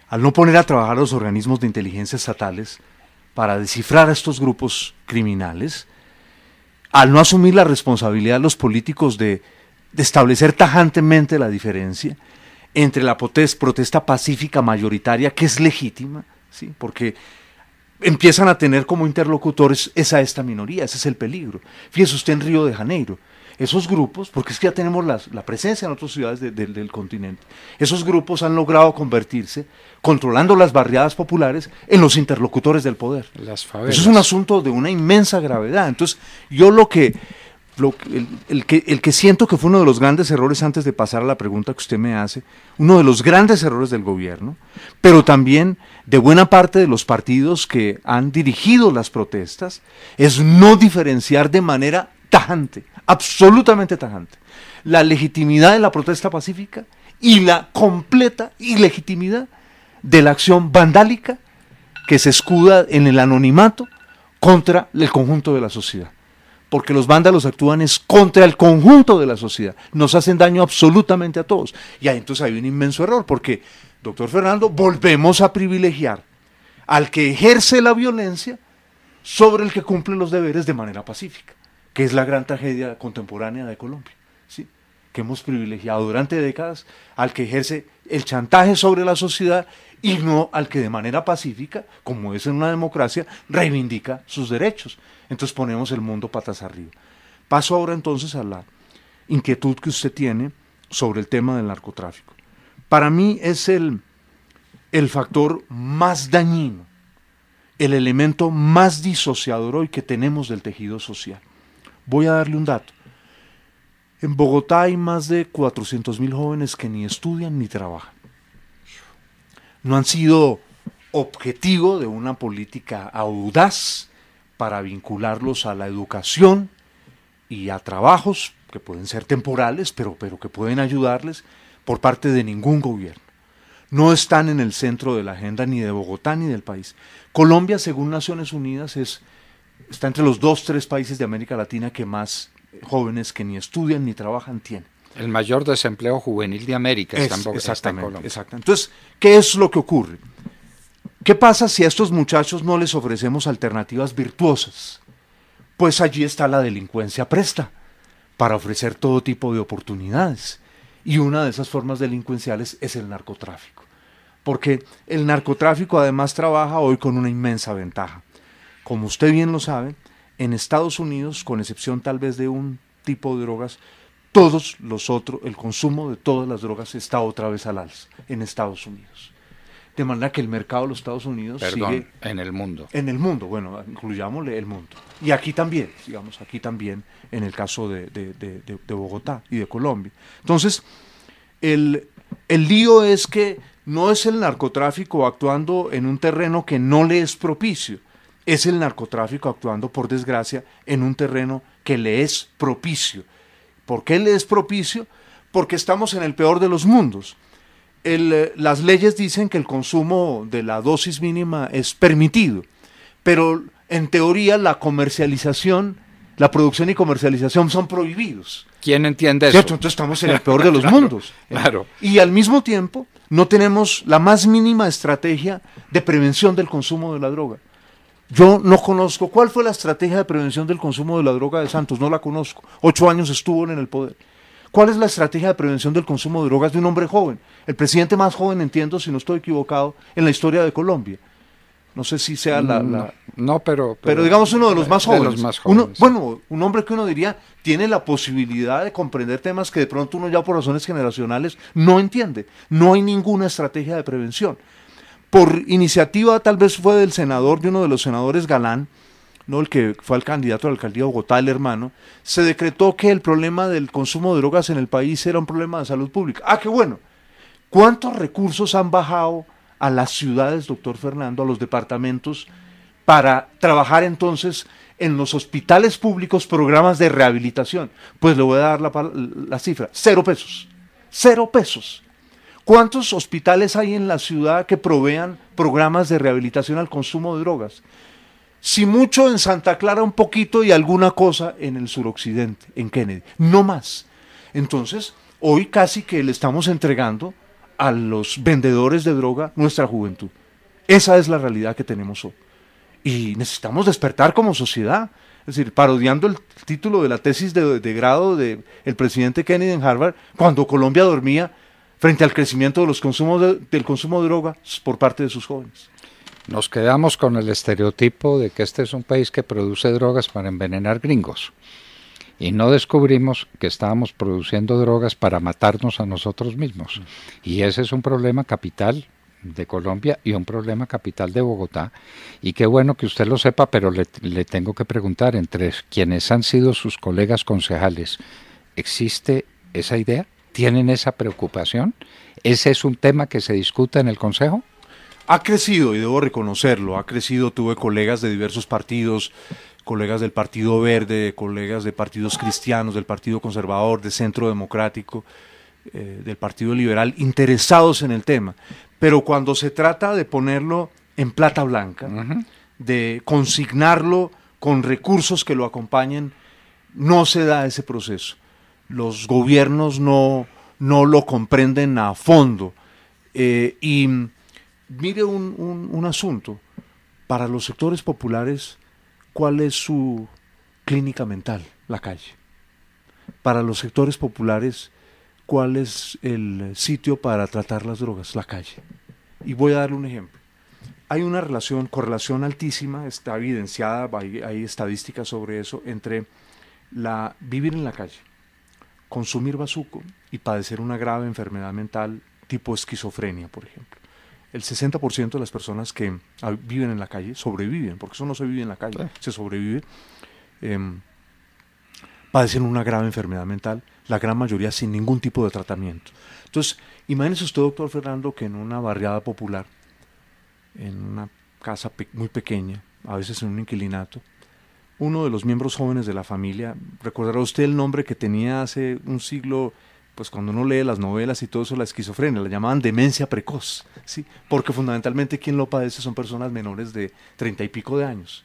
S2: al no poner a trabajar a los organismos de inteligencia estatales para descifrar a estos grupos criminales, al no asumir la responsabilidad de los políticos de establecer tajantemente la diferencia entre la protesta pacífica mayoritaria, que es legítima, ¿sí?, porque empiezan a tener como interlocutores esta minoría, ese es el peligro. Fíjese usted en Río de Janeiro, esos grupos, porque es que ya tenemos la presencia en otras ciudades del continente, esos grupos han logrado convertirse, controlando las barriadas populares, en los interlocutores del poder.
S1: Las favelas.
S2: Eso es un asunto de una inmensa gravedad. Entonces, yo el que siento que fue uno de los grandes errores, antes de pasar a la pregunta que usted me hace, uno de los grandes errores del gobierno, pero también de buena parte de los partidos que han dirigido las protestas, es no diferenciar de manera tajante, absolutamente tajante, la legitimidad de la protesta pacífica y la completa ilegitimidad de la acción vandálica que se escuda en el anonimato contra el conjunto de la sociedad. Porque los vándalos actúan es contra el conjunto de la sociedad, nos hacen daño absolutamente a todos. Y ahí entonces hay un inmenso error, porque, doctor Fernando, volvemos a privilegiar al que ejerce la violencia sobre el que cumple los deberes de manera pacífica, que es la gran tragedia contemporánea de Colombia, ¿sí?, que hemos privilegiado durante décadas al que ejerce el chantaje sobre la sociedad y no al que de manera pacífica, como es en una democracia, reivindica sus derechos. Entonces ponemos el mundo patas arriba. Paso ahora entonces a la inquietud que usted tiene sobre el tema del narcotráfico. Para mí es el factor más dañino, el elemento más disociador hoy que tenemos del tejido social. Voy a darle un dato. En Bogotá hay más de 400.000 jóvenes que ni estudian ni trabajan. No han sido objetivo de una política audaz para vincularlos a la educación y a trabajos que pueden ser temporales, pero que pueden ayudarles, por parte de ningún gobierno. No están en el centro de la agenda ni de Bogotá ni del país. Colombia, según Naciones Unidas, está entre los 2-3 países de América Latina que más jóvenes que ni estudian ni trabajan tienen.
S1: El mayor desempleo juvenil de América está en Bogotá, está en
S2: Exactamente,
S1: Colombia.
S2: exactamente. Entonces, ¿qué es lo que ocurre? ¿Qué pasa si a estos muchachos no les ofrecemos alternativas virtuosas? Pues allí está la delincuencia presta para ofrecer todo tipo de oportunidades. Y una de esas formas delincuenciales es el narcotráfico. Porque el narcotráfico además trabaja hoy con una inmensa ventaja. Como usted bien lo sabe, en Estados Unidos, con excepción tal vez de un tipo de drogas, todos los otros, el consumo de todas las drogas está otra vez al alza en Estados Unidos. De manera que el mercado de los Estados Unidos sigue
S1: en el mundo.
S2: En el mundo, bueno, incluyámosle el mundo. Y aquí también, digamos, aquí también en el caso de Bogotá y de Colombia. Entonces, el lío es que no es el narcotráfico actuando en un terreno que no le es propicio, es el narcotráfico actuando, por desgracia, en un terreno que le es propicio. ¿Por qué le es propicio? Porque estamos en el peor de los mundos. Las leyes dicen que el consumo de la dosis mínima es permitido, pero en teoría la comercialización, la producción y comercialización son prohibidos.
S1: ¿Quién entiende eso?
S2: ¿Cierto? Entonces estamos en el peor de los mundos.
S1: Claro.
S2: Y al mismo tiempo no tenemos la más mínima estrategia de prevención del consumo de la droga. Yo no conozco cuál fue la estrategia de prevención del consumo de la droga de Santos, no la conozco. 8 años estuvo en el poder. ¿Cuál es la estrategia de prevención del consumo de drogas de un hombre joven? El presidente más joven, entiendo, si no estoy equivocado, en la historia de Colombia. No sé si sea pero digamos uno de los más jóvenes.
S1: De los más jóvenes.
S2: Bueno, un hombre que uno diría tiene la posibilidad de comprender temas que de pronto uno ya por razones generacionales no entiende. No hay ninguna estrategia de prevención. Por iniciativa tal vez fue del senador, de uno de los senadores Galán, no el que fue el candidato a la alcaldía de Bogotá, el hermano, se decretó que el problema del consumo de drogas en el país era un problema de salud pública. ¡Ah, qué bueno! ¿Cuántos recursos han bajado a las ciudades, doctor Fernando, a los departamentos, para trabajar entonces en los hospitales públicos programas de rehabilitación? Pues le voy a dar la cifra, 0 pesos. 0 pesos. ¿Cuántos hospitales hay en la ciudad que provean programas de rehabilitación al consumo de drogas? Si mucho en Santa Clara un poquito y alguna cosa en el suroccidente, en Kennedy, no más. Entonces, hoy casi que le estamos entregando a los vendedores de droga nuestra juventud. Esa es la realidad que tenemos hoy. Y necesitamos despertar como sociedad. Es decir, parodiando el título de la tesis de grado del presidente Kennedy en Harvard, cuando Colombia dormía frente al crecimiento de los del consumo de droga por parte de sus jóvenes.
S1: Nos quedamos con el estereotipo de que este es un país que produce drogas para envenenar gringos. Y no descubrimos que estábamos produciendo drogas para matarnos a nosotros mismos. Y ese es un problema capital de Colombia y un problema capital de Bogotá. Y qué bueno que usted lo sepa, pero le tengo que preguntar, entre quienes han sido sus colegas concejales, ¿existe esa idea? ¿Tienen esa preocupación? ¿Ese es un tema que se discuta en el Consejo?
S2: Ha crecido, y debo reconocerlo, ha crecido. Tuve colegas de diversos partidos, colegas del Partido Verde, colegas de partidos cristianos, del Partido Conservador, de Centro Democrático, del Partido Liberal, interesados en el tema. Pero cuando se trata de ponerlo en plata blanca, de consignarlo con recursos que lo acompañen, no se da ese proceso. Los gobiernos no lo comprenden a fondo. Y mire un asunto, para los sectores populares, ¿cuál es su clínica mental? La calle. Para los sectores populares, ¿cuál es el sitio para tratar las drogas? La calle. Y voy a darle un ejemplo. Hay una correlación altísima, está evidenciada, hay estadísticas sobre eso, entre vivir en la calle, consumir bazuco y padecer una grave enfermedad mental tipo esquizofrenia, por ejemplo. El 60% de las personas que viven en la calle sobreviven, porque eso no se vive en la calle, se sobrevive, padecen una grave enfermedad mental, la gran mayoría sin ningún tipo de tratamiento. Entonces, imagínese usted, doctor Fernando, que en una barriada popular, en una casa muy pequeña, a veces en un inquilinato, uno de los miembros jóvenes de la familia, recordará usted el nombre que tenía hace un siglo, pues cuando uno lee las novelas y todo eso, la esquizofrenia, la llamaban demencia precoz, ¿sí? Porque fundamentalmente quien lo padece son personas menores de 30 y pico de años.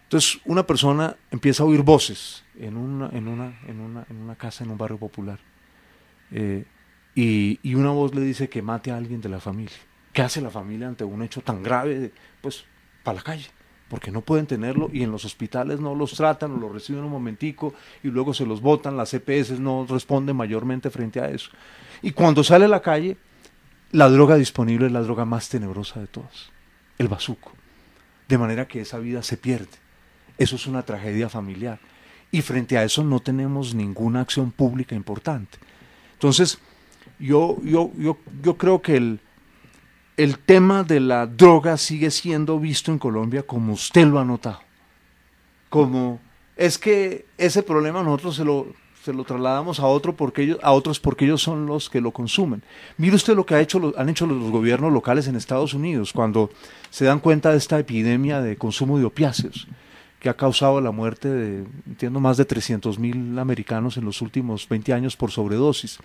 S2: Entonces una persona empieza a oír voces en una casa en un barrio popular. Y una voz le dice que mate a alguien de la familia. ¿Qué hace la familia ante un hecho tan grave? Pues para la calle, porque no pueden tenerlo, y en los hospitales no los tratan o los reciben un momentico y luego se los botan. Las EPS no responden mayormente frente a eso. Y cuando sale a la calle, la droga disponible es la droga más tenebrosa de todas, el bazuco. De manera que esa vida se pierde. Eso es una tragedia familiar. Y frente a eso no tenemos ninguna acción pública importante. Entonces, yo creo que el tema de la droga sigue siendo visto en Colombia como usted lo ha notado. Como es que ese problema nosotros se lo trasladamos a otros porque ellos son los que lo consumen. Mire usted lo que han hecho los gobiernos locales en Estados Unidos cuando se dan cuenta de esta epidemia de consumo de opiáceos que ha causado la muerte de, entiendo, más de 300.000 americanos en los últimos 20 años por sobredosis.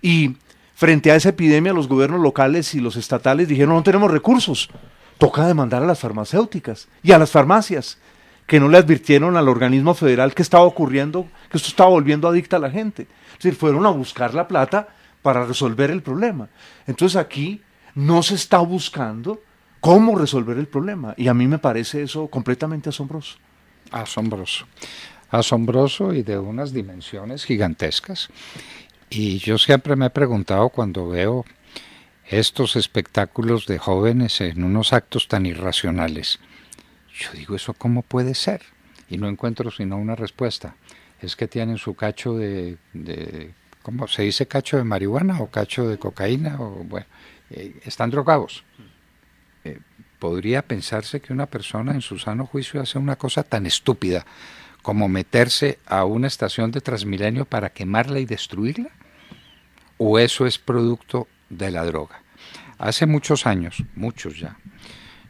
S2: Y frente a esa epidemia, los gobiernos locales y los estatales dijeron: no tenemos recursos, toca demandar a las farmacéuticas y a las farmacias, que no le advirtieron al organismo federal que estaba ocurriendo, que esto estaba volviendo adicta a la gente. Es decir, fueron a buscar la plata para resolver el problema. Entonces aquí no se está buscando cómo resolver el problema, y a mí me parece eso completamente asombroso.
S1: Asombroso y de unas dimensiones gigantescas. Y yo siempre me he preguntado, cuando veo estos espectáculos de jóvenes en unos actos tan irracionales, yo digo, ¿eso cómo puede ser? Y no encuentro sino una respuesta. Es que tienen su cacho de ¿cómo se dice? ¿Cacho de marihuana o cacho de cocaína? O bueno, están drogados. Podría pensarse que una persona en su sano juicio hace una cosa tan estúpida como meterse a una estación de Transmilenio para quemarla y destruirla, o eso es producto de la droga. Hace muchos años, muchos ya,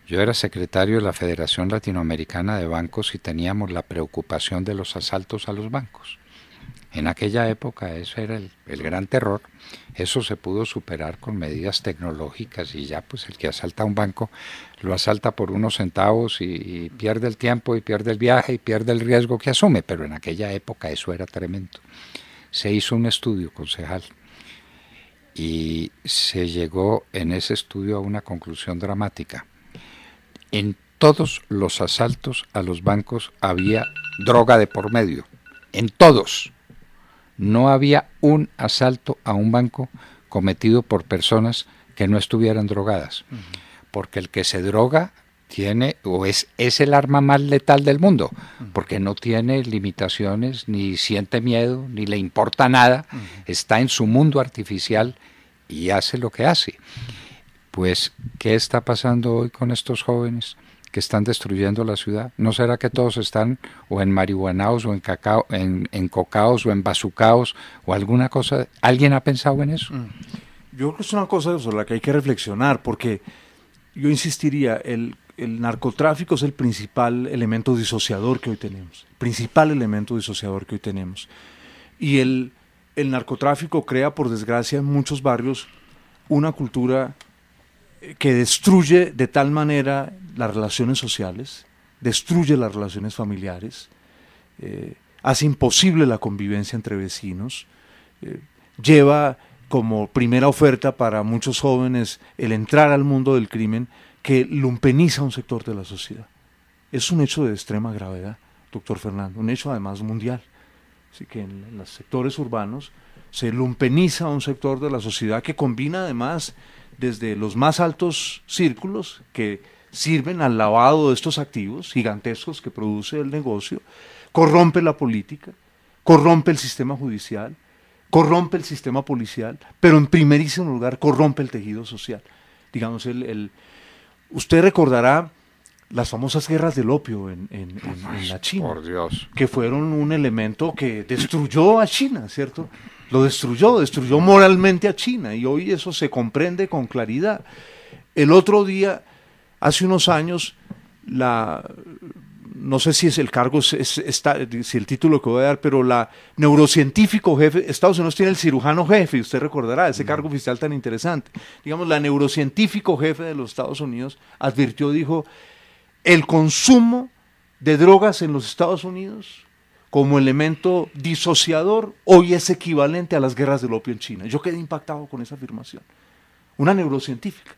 S1: yo era secretario de la Federación Latinoamericana de Bancos y teníamos la preocupación de los asaltos a los bancos. En aquella época eso era el gran terror. Eso se pudo superar con medidas tecnológicas y ya pues el que asalta un banco lo asalta por unos centavos y pierde el tiempo y pierde el viaje y pierde el riesgo que asume, pero en aquella época eso era tremendo. Se hizo un estudio, concejal, y se llegó en ese estudio a una conclusión dramática. En todos los asaltos a los bancos había droga de por medio, en todos. No había un asalto a un banco cometido por personas que no estuvieran drogadas, porque el que se droga tiene, o es el arma más letal del mundo, porque no tiene limitaciones, ni siente miedo, ni le importa nada, está en su mundo artificial y hace lo que hace. Pues, ¿qué está pasando hoy con estos jóvenes que están destruyendo la ciudad? ¿No será que todos están o en marihuanaos o en cacao, en cocaos o en bazucaos o alguna cosa? ¿Alguien ha pensado en eso?
S2: Yo creo que es una cosa sobre la que hay que reflexionar, porque yo insistiría, el narcotráfico es el principal elemento disociador que hoy tenemos, y el narcotráfico crea, por desgracia, en muchos barrios una cultura que destruye de tal manera las relaciones sociales, destruye las relaciones familiares, hace imposible la convivencia entre vecinos, lleva como primera oferta para muchos jóvenes el entrar al mundo del crimen, que lumpeniza un sector de la sociedad. Es un hecho de extrema gravedad, doctor Fernando, un hecho además mundial. Así que en los sectores urbanos se lumpeniza un sector de la sociedad que combina además desde los más altos círculos que sirven al lavado de estos activos gigantescos que produce el negocio, corrompe la política, corrompe el sistema judicial, corrompe el sistema policial, pero en primerísimo lugar corrompe el tejido social. Digamos, usted recordará las famosas guerras del opio en la China,
S1: por Dios,
S2: que fueron un elemento que destruyó a China, ¿cierto? Lo destruyó moralmente a China, y hoy eso se comprende con claridad. El otro día, hace unos años, no sé si es el cargo, si el título que voy a dar, pero la neurocientífico jefe, Estados Unidos tiene el cirujano jefe, usted recordará ese cargo oficial tan interesante. Digamos, la neurocientífico jefe de los Estados Unidos advirtió, dijo: el consumo de drogas en los Estados Unidos como elemento disociador hoy es equivalente a las guerras del opio en China. Yo quedé impactado con esa afirmación. Una neurocientífica,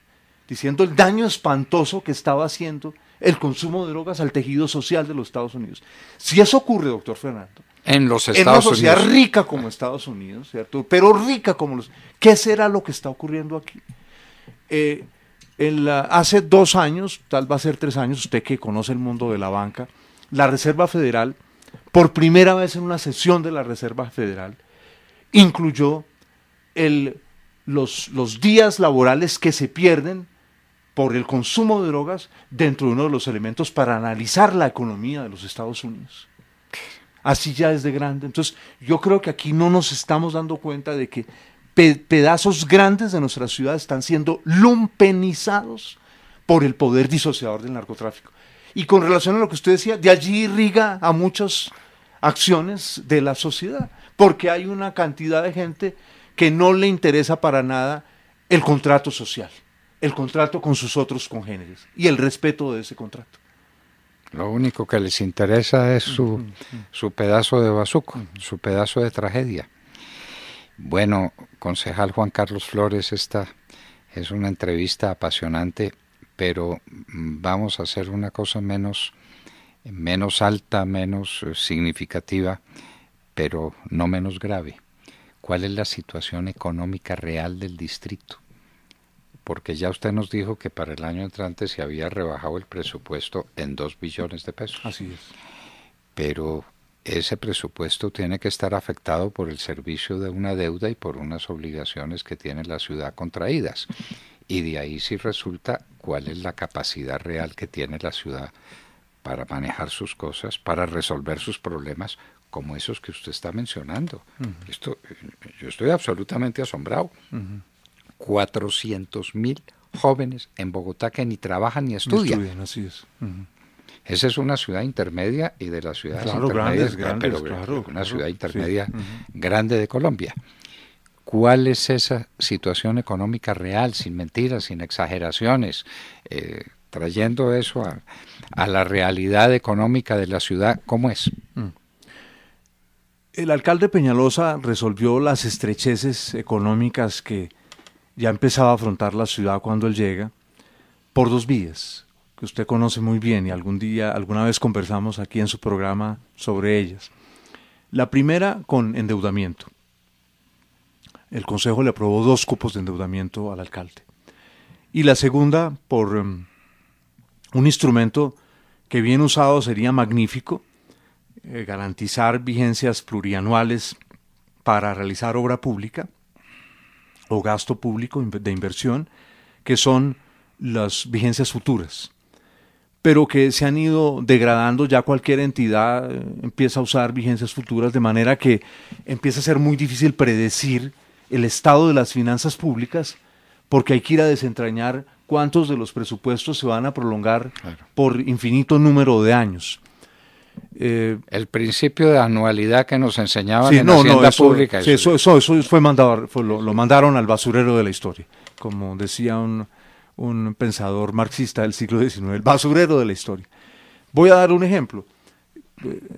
S2: diciendo el daño espantoso que estaba haciendo el consumo de drogas al tejido social de los Estados Unidos. Si eso ocurre, doctor Fernando,
S1: en los
S2: en
S1: Estados
S2: una sociedad
S1: Unidos,
S2: rica como Estados Unidos, ¿cierto? Pero rica como los... ¿Qué será lo que está ocurriendo aquí? Hace 2 años, tal va a ser 3 años, usted que conoce el mundo de la banca, la Reserva Federal, por primera vez en una sesión de la Reserva Federal, incluyó los días laborales que se pierden por el consumo de drogas dentro de uno de los elementos para analizar la economía de los Estados Unidos. Así ya es de grande. Entonces, yo creo que aquí no nos estamos dando cuenta de que pedazos grandes de nuestra ciudad están siendo lumpenizados por el poder disociador del narcotráfico. Y con relación a lo que usted decía, de allí irriga a muchas acciones de la sociedad, porque hay una cantidad de gente que no le interesa para nada el contrato social, el contrato con sus otros congéneres y el respeto de ese contrato.
S1: Lo único que les interesa es su pedazo de bazuco, su pedazo de tragedia. Bueno, concejal Juan Carlos Flores, esta es una entrevista apasionante, pero vamos a hacer una cosa menos alta, menos significativa, pero no menos grave. ¿Cuál es la situación económica real del distrito? Porque ya usted nos dijo que para el año entrante se había rebajado el presupuesto en 2 billones de pesos.
S2: Así es.
S1: Pero ese presupuesto tiene que estar afectado por el servicio de una deuda y por unas obligaciones que tiene la ciudad contraídas. Y de ahí sí resulta cuál es la capacidad real que tiene la ciudad para manejar sus cosas, para resolver sus problemas, como esos que usted está mencionando. Yo estoy absolutamente asombrado. 400.000 jóvenes en Bogotá que ni trabajan ni estudian.
S2: Así es.
S1: Esa es una ciudad intermedia y de las ciudades
S2: claro,
S1: intermedias,
S2: grandes,
S1: pero una ciudad intermedia
S2: sí.
S1: grande de Colombia. ¿Cuál es esa situación económica real, sin mentiras, sin exageraciones, trayendo eso a la realidad económica de la ciudad? ¿Cómo es?
S2: El alcalde Peñalosa resolvió las estrecheces económicas que ya empezaba a afrontar la ciudad cuando él llega, por 2 vías, que usted conoce muy bien y alguna vez conversamos aquí en su programa sobre ellas. La primera con endeudamiento. El Consejo le aprobó 2 cupos de endeudamiento al alcalde. Y la segunda por un instrumento que bien usado sería magnífico, garantizar vigencias plurianuales para realizar obra pública o gasto público de inversión, que son las vigencias futuras, pero que se han ido degradando. Ya cualquier entidad empieza a usar vigencias futuras, de manera que empieza a ser muy difícil predecir el estado de las finanzas públicas, porque hay que ir a desentrañar cuántos de los presupuestos se van a prolongar por infinito número de años.
S1: El principio de anualidad que nos enseñaban en Hacienda Pública.
S2: Eso fue mandado, lo mandaron al basurero de la historia, como decía un pensador marxista del siglo XIX, el basurero de la historia. Voy a dar un ejemplo.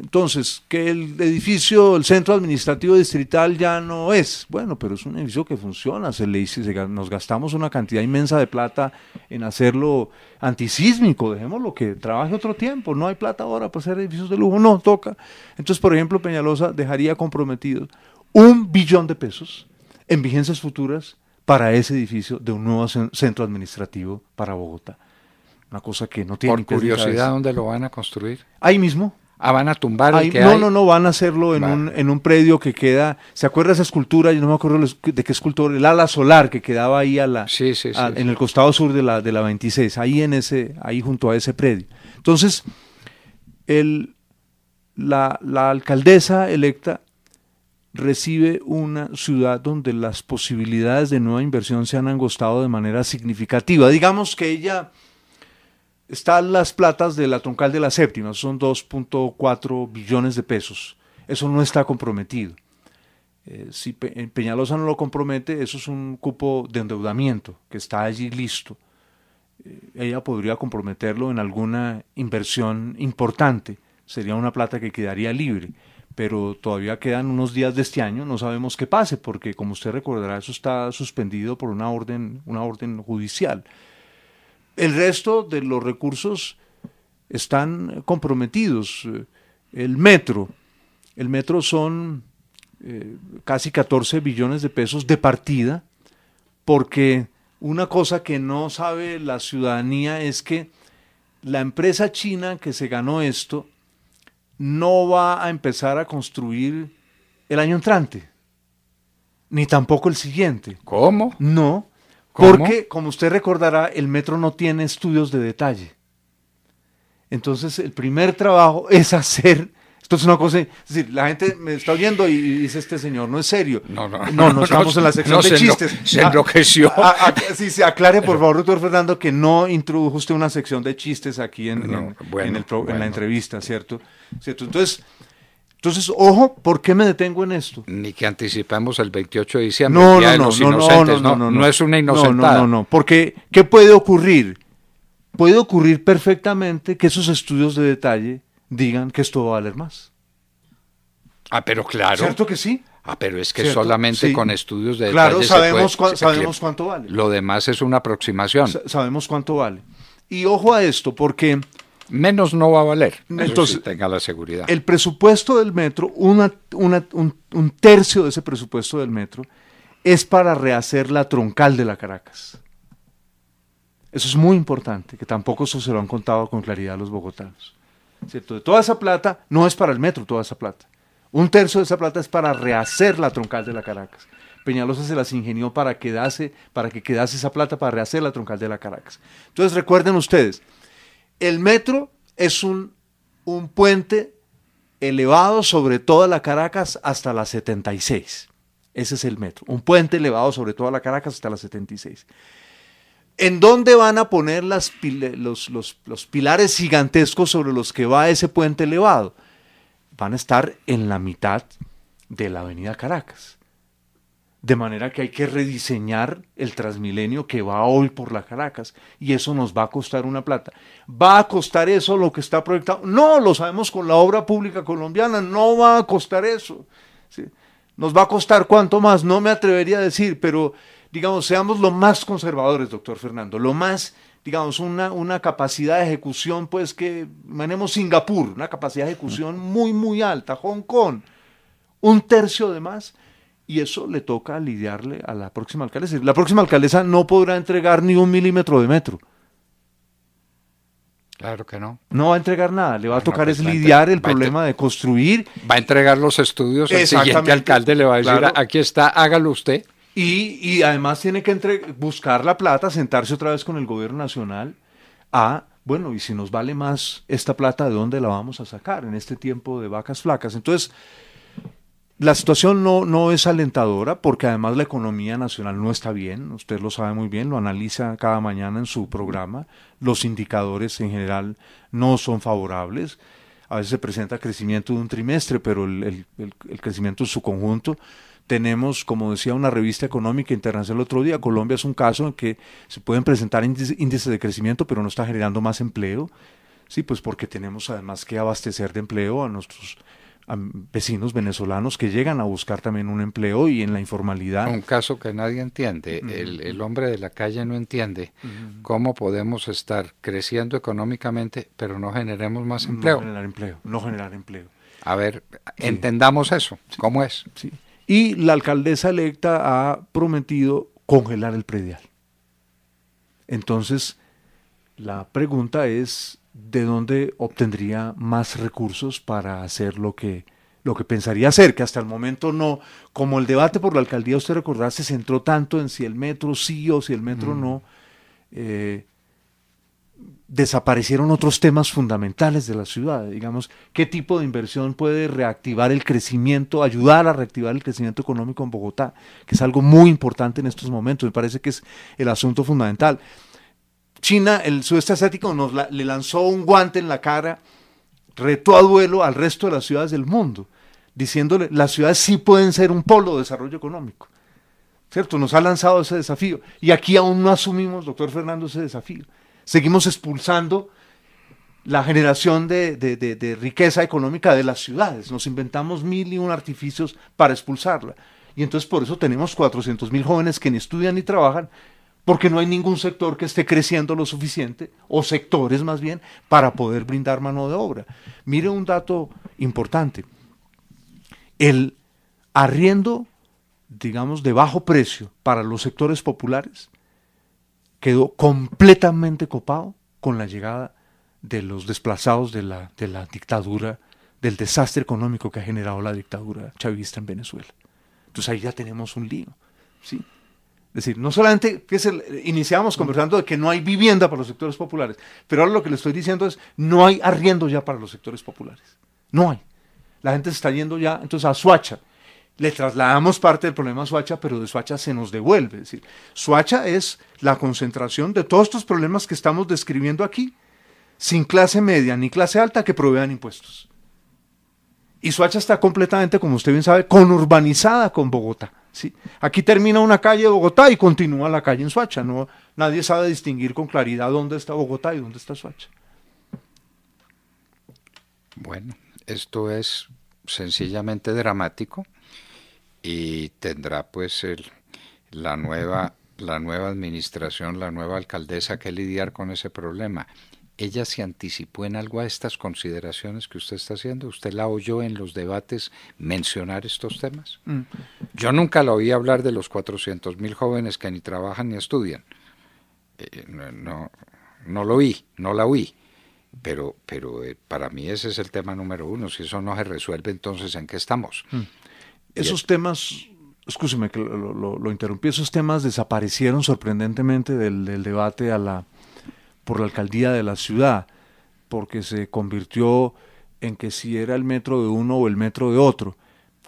S2: Entonces, que el edificio, el centro administrativo distrital ya no es, bueno, pero es un edificio que funciona, nos gastamos una cantidad inmensa de plata en hacerlo antisísmico, dejémoslo que trabaje otro tiempo, no hay plata ahora para hacer edificios de lujo, no, toca. Entonces, por ejemplo, Peñalosa dejaría comprometido 1 billón de pesos en vigencias futuras para ese edificio de un nuevo centro administrativo para Bogotá. Una cosa que no tiene...
S1: Por curiosidad, ¿dónde lo van a construir?
S2: Ahí mismo.
S1: Van a tumbar el que
S2: hay. No, van a hacerlo en un predio que queda, ¿se acuerda esa escultura? Yo no me acuerdo de qué escultura, el ala solar que quedaba ahí en el costado sur de la 26, ahí junto a ese predio. Entonces, la alcaldesa electa recibe una ciudad donde las posibilidades de nueva inversión se han angostado de manera significativa. Digamos que ella... Están las platas de la troncal de la séptima, son 2.4 billones de pesos. Eso no está comprometido. Si Peñalosa no lo compromete, eso es un cupo de endeudamiento que está allí listo. Ella podría comprometerlo en alguna inversión importante. Sería una plata que quedaría libre. pero todavía quedan unos días de este año, no sabemos qué pase, porque como usted recordará, eso está suspendido por una orden judicial. El resto de los recursos están comprometidos. El metro son casi 14 billones de pesos de partida, porque una cosa que no sabe la ciudadanía es que la empresa china que se ganó esto no va a empezar a construir el año entrante, ni tampoco el siguiente.
S1: ¿Cómo?
S2: No,
S1: ¿Cómo?
S2: porque, como usted recordará, el metro no tiene estudios de detalle. Entonces, el primer trabajo es hacer... Esto es una cosa... Es decir, la gente me está oyendo y dice, este señor no es serio. No estamos en la sección de chistes.
S1: Se enloqueció.
S2: Sí, se aclare, por favor, doctor Fernando, que no introdujo usted una sección de chistes aquí en la entrevista, ¿cierto? Entonces, ojo, ¿por qué me detengo en esto?
S1: Ni que anticipemos el 28 de diciembre, el Día de los Inocentes, no es una inocentada.
S2: No, porque ¿qué puede ocurrir? Puede ocurrir perfectamente que esos estudios de detalle digan que esto va a valer más.
S1: Pero claro.
S2: ¿Cierto que sí?
S1: Pero es que
S2: ¿Cierto?
S1: solamente
S2: Sí.
S1: con estudios de
S2: claro,
S1: detalle
S2: sabemos cuánto vale.
S1: Lo demás es una aproximación.
S2: Sabemos cuánto vale. Y ojo a esto, porque...
S1: Menos no va a valer.
S2: Entonces,
S1: sí, tenga la seguridad.
S2: El presupuesto del metro, un tercio de ese presupuesto del metro, es para rehacer la troncal de la Caracas. Eso es muy importante, que tampoco eso se lo han contado con claridad a los bogotanos. ¿Cierto? De toda esa plata, no es para el metro toda esa plata. Un tercio de esa plata es para rehacer la troncal de la Caracas. Peñalosa se las ingenió para que quedase esa plata para rehacer la troncal de la Caracas. Entonces recuerden ustedes, el metro es un puente elevado sobre toda la Caracas hasta la 76. Ese es el metro, un puente elevado sobre toda la Caracas hasta la 76. ¿En dónde van a poner los pilares gigantescos sobre los que va ese puente elevado? Van a estar en la mitad de la avenida Caracas. De manera que hay que rediseñar el Transmilenio que va hoy por la Caracas, y eso nos va a costar una plata. ¿Va a costar eso lo que está proyectado? No, lo sabemos con la obra pública colombiana, no va a costar eso. ¿Sí? ¿Nos va a costar cuánto más? No me atrevería a decir, pero digamos, seamos lo más conservadores, doctor Fernando, lo más, digamos, una capacidad de ejecución, pues que manejemos Singapur, una capacidad de ejecución muy, muy alta, Hong Kong, un tercio de más, y eso le toca lidiarle a la próxima alcaldesa. La próxima alcaldesa no podrá entregar ni 1 milímetro de metro.
S1: Claro que no.
S2: No va a entregar nada, le va a tocar es lidiar el problema de construir.
S1: Va a entregar los estudios, el siguiente alcalde le va a decir, claro, aquí está, hágalo usted.
S2: Y además tiene que buscar la plata, sentarse otra vez con el gobierno nacional bueno, y si nos vale más esta plata, ¿de dónde la vamos a sacar en este tiempo de vacas flacas? Entonces, la situación no es alentadora, porque además la economía nacional no está bien, usted lo sabe muy bien, lo analiza cada mañana en su programa, los indicadores en general no son favorables, a veces se presenta crecimiento de un trimestre, pero el crecimiento en su conjunto. Tenemos, como decía una revista económica internacional el otro día, Colombia es un caso en que se pueden presentar índices de crecimiento, pero no está generando más empleo. Sí, pues porque tenemos además que abastecer de empleo a nuestros vecinos venezolanos que llegan a buscar también un empleo y en la informalidad.
S1: Un caso que nadie entiende. El hombre de la calle no entiende cómo podemos estar creciendo económicamente, pero no generemos más empleo.
S2: No generar empleo.
S1: A ver, entendamos eso. ¿Cómo es?
S2: Sí. Y la alcaldesa electa ha prometido congelar el predial. Entonces, la pregunta es, ¿de dónde obtendría más recursos para hacer lo que pensaría hacer? Que hasta el momento no, como el debate por la alcaldía, usted recordará, se centró tanto en si el metro sí o si el metro no, desaparecieron otros temas fundamentales de la ciudad, digamos, qué tipo de inversión puede reactivar el crecimiento, ayudar a reactivar el crecimiento económico en Bogotá, que es algo muy importante en estos momentos, me parece que es el asunto fundamental. China, el sudeste asiático, le lanzó un guante en la cara, retó a duelo al resto de las ciudades del mundo, diciéndole, las ciudades sí pueden ser un polo de desarrollo económico, ¿cierto? Nos ha lanzado ese desafío, y aquí aún no asumimos, doctor Fernando, ese desafío. Seguimos expulsando la generación de riqueza económica de las ciudades. Nos inventamos 1001 artificios para expulsarla. Y entonces por eso tenemos 400.000 jóvenes que ni estudian ni trabajan, porque no hay ningún sector que esté creciendo lo suficiente, o sectores más bien, para poder brindar mano de obra. Mire un dato importante. El arriendo, digamos, de bajo precio para los sectores populares quedó completamente copado con la llegada de los desplazados de la dictadura, del desastre económico que ha generado la dictadura chavista en Venezuela. Entonces ahí ya tenemos un lío, ¿sí? Es decir, no solamente iniciamos conversando de que no hay vivienda para los sectores populares, pero ahora lo que le estoy diciendo es, no hay arriendo ya para los sectores populares. No hay. La gente se está yendo ya entonces a Soacha. Le trasladamos parte del problema a Soacha, pero de Soacha se nos devuelve. Es decir, Soacha es la concentración de todos estos problemas que estamos describiendo aquí, sin clase media ni clase alta que provean impuestos. Y Soacha está completamente, como usted bien sabe, conurbanizada con Bogotá. ¿Sí? Aquí termina una calle de Bogotá y continúa la calle en Soacha. No, nadie sabe distinguir con claridad dónde está Bogotá y dónde está Soacha.
S1: Bueno, esto es sencillamente dramático y tendrá pues la nueva administración, la nueva alcaldesa que lidiar con ese problema. ¿Ella se anticipó en algo a estas consideraciones que usted está haciendo? ¿Usted la oyó en los debates mencionar estos temas? Yo nunca la oí hablar de los 400.000 jóvenes que ni trabajan ni estudian. No lo oí, no la oí. Pero para mí ese es el tema número uno. Si eso no se resuelve, entonces ¿en qué estamos?
S2: Esos temas, escúcheme que lo interrumpí, esos temas desaparecieron sorprendentemente del debate por la alcaldía de la ciudad, porque se convirtió en que si era el metro de uno o el metro de otro,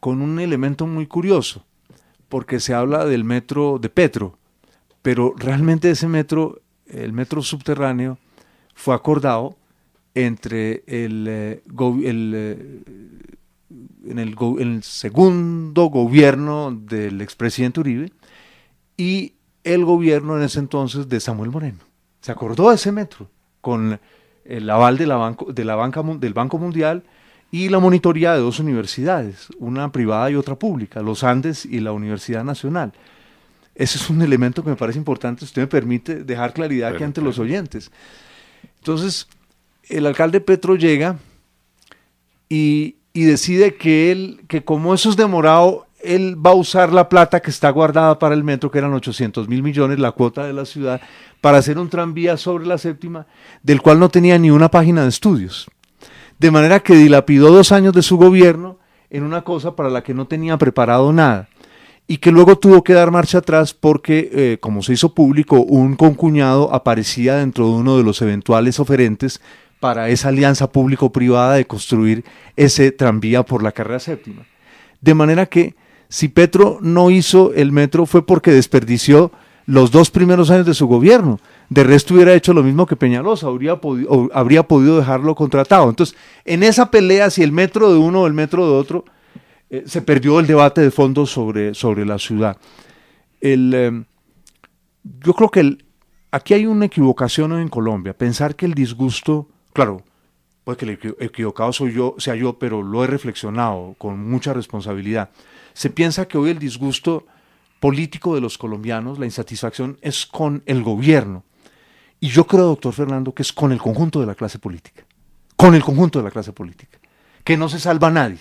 S2: con un elemento muy curioso, porque se habla del metro de Petro, pero realmente ese metro, el metro subterráneo, fue acordado entre en el segundo gobierno del expresidente Uribe y el gobierno en ese entonces de Samuel Moreno. Se acordó de ese metro con el aval del Banco Mundial y la monitoría de dos universidades, una privada y otra pública, los Andes y la Universidad Nacional. Ese es un elemento que me parece importante, si usted me permite dejar claridad aquí ante los oyentes. Entonces, el alcalde Petro llega y decide que como eso es demorado, él va a usar la plata que está guardada para el metro, que eran 800.000 millones, la cuota de la ciudad, para hacer un tranvía sobre la séptima, del cual no tenía ni una página de estudios. De manera que dilapidó 2 años de su gobierno en una cosa para la que no tenía preparado nada. Y que luego tuvo que dar marcha atrás porque, como se hizo público, un concuñado aparecía dentro de uno de los eventuales oferentes para esa alianza público-privada de construir ese tranvía por la carrera séptima. De manera que si Petro no hizo el metro fue porque desperdició los 2 primeros años de su gobierno. De resto hubiera hecho lo mismo que Peñalosa, habría podido dejarlo contratado. Entonces, en esa pelea, si el metro de uno o el metro de otro, se perdió el debate de fondo sobre la ciudad. Yo creo que aquí hay una equivocación en Colombia, pensar que el disgusto, claro, puede que el equivocado sea yo, pero lo he reflexionado con mucha responsabilidad. Se piensa que hoy el disgusto político de los colombianos, la insatisfacción es con el gobierno. Y yo creo, doctor Fernando, que es con el conjunto de la clase política. Con el conjunto de la clase política. Que no se salva nadie.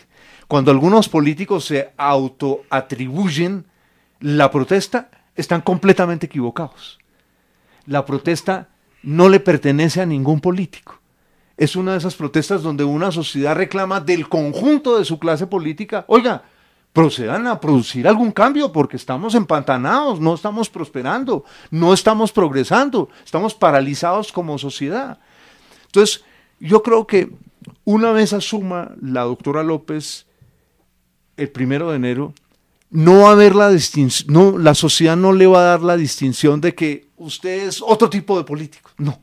S2: Cuando algunos políticos se autoatribuyen la protesta, están completamente equivocados. La protesta no le pertenece a ningún político. Es una de esas protestas donde una sociedad reclama del conjunto de su clase política, oiga, procedan a producir algún cambio porque estamos empantanados, no estamos prosperando, no estamos progresando, estamos paralizados como sociedad. Entonces, yo creo que una vez asuma la doctora López el 1 de enero, no va a haber la distinción, la sociedad no le va a dar la distinción de que usted es otro tipo de político, no.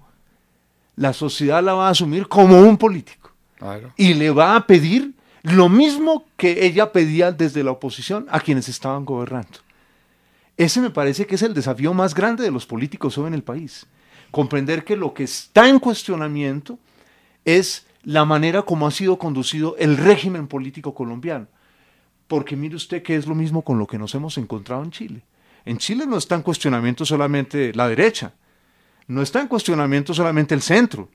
S2: La sociedad la va a asumir como un político. Claro. Y le va a pedir lo mismo que ella pedía desde la oposición a quienes estaban gobernando. Ese me parece que es el desafío más grande de los políticos hoy en el país. Comprender que lo que está en cuestionamiento es la manera como ha sido conducido el régimen político colombiano. Porque mire usted que es lo mismo con lo que nos hemos encontrado en Chile. En Chile no está en cuestionamiento solamente la derecha, no está en cuestionamiento solamente el centro,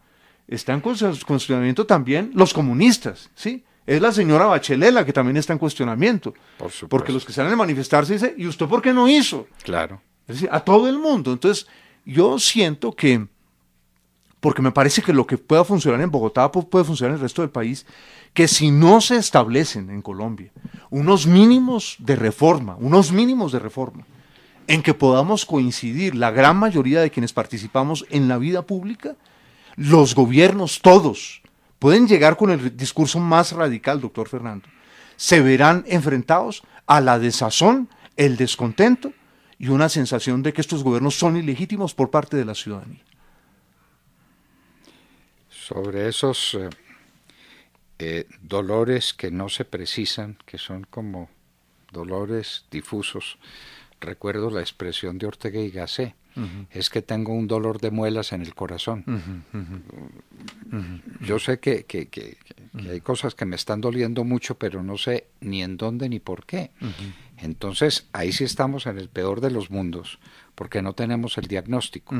S2: está en cuestionamiento también los comunistas, ¿sí? Es la señora Bachelet la que también está en cuestionamiento.
S1: Por supuesto.
S2: Porque los que salen a manifestarse dicen, ¿y usted por qué no hizo?
S1: Claro.
S2: Es decir, a todo el mundo. Entonces, yo siento que, porque me parece que lo que pueda funcionar en Bogotá puede funcionar en el resto del país, que si no se establecen en Colombia unos mínimos de reforma, en que podamos coincidir la gran mayoría de quienes participamos en la vida pública, los gobiernos todos pueden llegar con el discurso más radical, doctor Fernando, se verán enfrentados a la desazón, el descontento y una sensación de que estos gobiernos son ilegítimos por parte de la ciudadanía.
S1: Sobre esos dolores que no se precisan, que son como dolores difusos, recuerdo la expresión de Ortega y Gasset, es que tengo un dolor de muelas en el corazón. Yo sé que hay cosas que me están doliendo mucho, pero no sé ni en dónde ni por qué. Entonces, ahí sí estamos en el peor de los mundos, porque no tenemos el diagnóstico.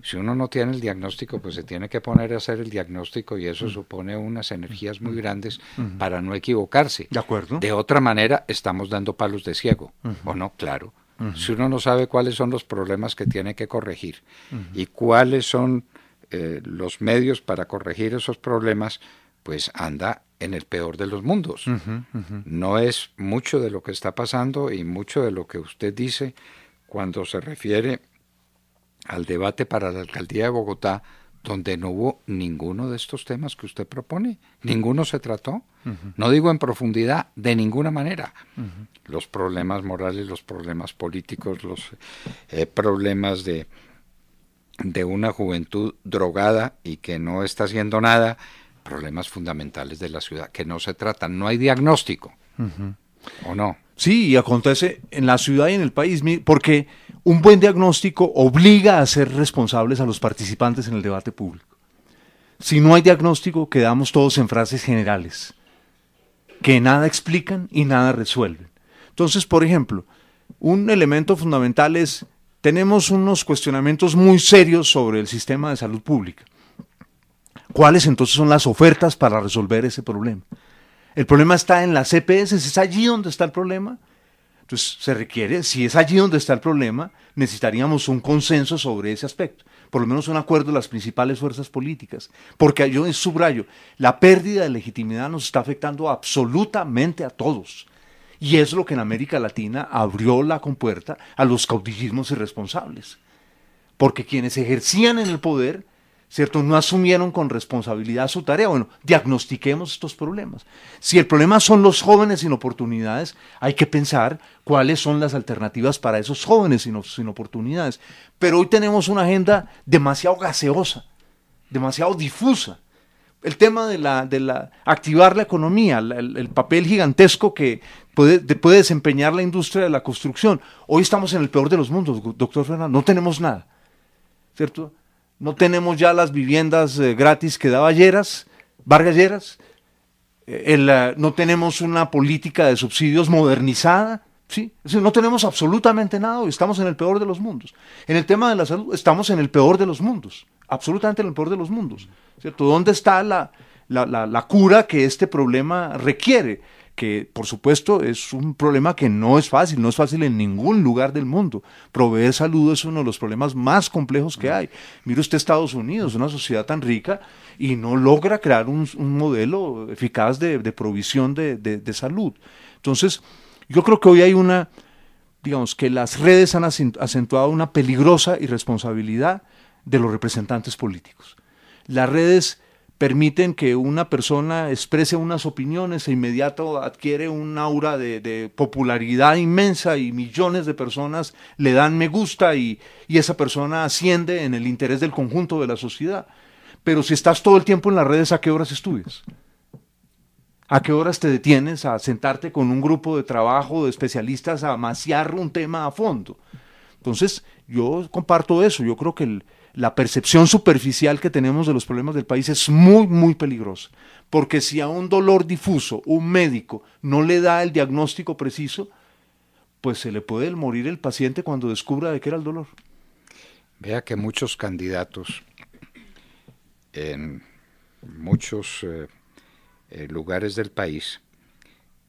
S1: Si uno no tiene el diagnóstico, pues se tiene que poner a hacer el diagnóstico y eso supone unas energías muy grandes para no equivocarse.
S2: De acuerdo.
S1: De otra manera, estamos dando palos de ciego, ¿o no? Claro. Si uno no sabe cuáles son los problemas que tiene que corregir y cuáles son los medios para corregir esos problemas, pues anda en el peor de los mundos. No es mucho de lo que está pasando y mucho de lo que usted dice cuando se refiere al debate para la alcaldía de Bogotá, donde no hubo ninguno de estos temas que usted propone, ninguno se trató, no digo en profundidad, de ninguna manera. Los problemas morales, los problemas políticos, los problemas de una juventud drogada y que no está haciendo nada, problemas fundamentales de la ciudad que no se tratan, no hay diagnóstico, ¿o no?
S2: Sí, y acontece en la ciudad y en el país, porque un buen diagnóstico obliga a ser responsables a los participantes en el debate público. Si no hay diagnóstico, quedamos todos en frases generales, que nada explican y nada resuelven. Entonces, por ejemplo, un elemento fundamental es, tenemos unos cuestionamientos muy serios sobre el sistema de salud pública. ¿Cuáles entonces son las ofertas para resolver ese problema? El problema está en las EPS, ¿es allí donde está el problema? Entonces se requiere, si es allí donde está el problema, necesitaríamos un consenso sobre ese aspecto, por lo menos un acuerdo de las principales fuerzas políticas, porque yo subrayo, la pérdida de legitimidad nos está afectando absolutamente a todos, y es lo que en América Latina abrió la compuerta a los caudillismos irresponsables, porque quienes ejercían en el poder, ¿cierto?, no asumieron con responsabilidad su tarea. Bueno, diagnostiquemos estos problemas. Si el problema son los jóvenes sin oportunidades, hay que pensar cuáles son las alternativas para esos jóvenes sin oportunidades. Pero hoy tenemos una agenda demasiado gaseosa, demasiado difusa. El tema de activar la economía, el papel gigantesco que puede desempeñar la industria de la construcción. Hoy estamos en el peor de los mundos, doctor Fernando, no tenemos nada, ¿cierto? No tenemos ya las viviendas gratis que daba Vargas Lleras, no tenemos una política de subsidios modernizada, ¿sí? Es decir, no tenemos absolutamente nada y estamos en el peor de los mundos. En el tema de la salud estamos en el peor de los mundos, absolutamente en el peor de los mundos, ¿cierto? ¿Dónde está la cura que este problema requiere? Que por supuesto es un problema que no es fácil en ningún lugar del mundo. Proveer salud es uno de los problemas más complejos que hay. Mire usted Estados Unidos, una sociedad tan rica y no logra crear un modelo eficaz de provisión de salud. Entonces, yo creo que hoy hay digamos que las redes han acentuado una peligrosa irresponsabilidad de los representantes políticos. Las redes permiten que una persona exprese unas opiniones e inmediato adquiere un aura de popularidad inmensa y millones de personas le dan me gusta y esa persona asciende en el interés del conjunto de la sociedad. Pero si estás todo el tiempo en las redes, ¿a qué horas estudias? ¿A qué horas te detienes a sentarte con un grupo de trabajo de especialistas a amaciar un tema a fondo? Entonces, yo comparto eso, yo creo que la percepción superficial que tenemos de los problemas del país es muy, muy peligrosa, porque si a un dolor difuso un médico no le da el diagnóstico preciso, pues se le puede morir el paciente cuando descubra de qué era el dolor.
S1: Vea que muchos candidatos en muchos lugares del país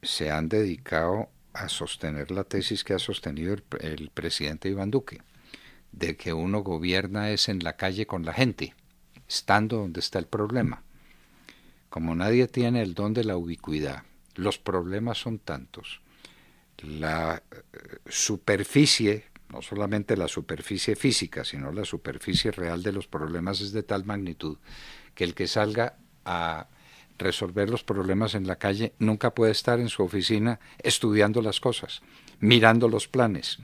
S1: se han dedicado a sostener la tesis que ha sostenido el presidente Iván Duque, de que uno gobierna es en la calle con la gente, estando donde está el problema. Como nadie tiene el don de la ubicuidad, los problemas son tantos, la superficie, no solamente la superficie física, sino la superficie real de los problemas es de tal magnitud que el que salga a resolver los problemas en la calle nunca puede estar en su oficina estudiando las cosas, mirando los planes,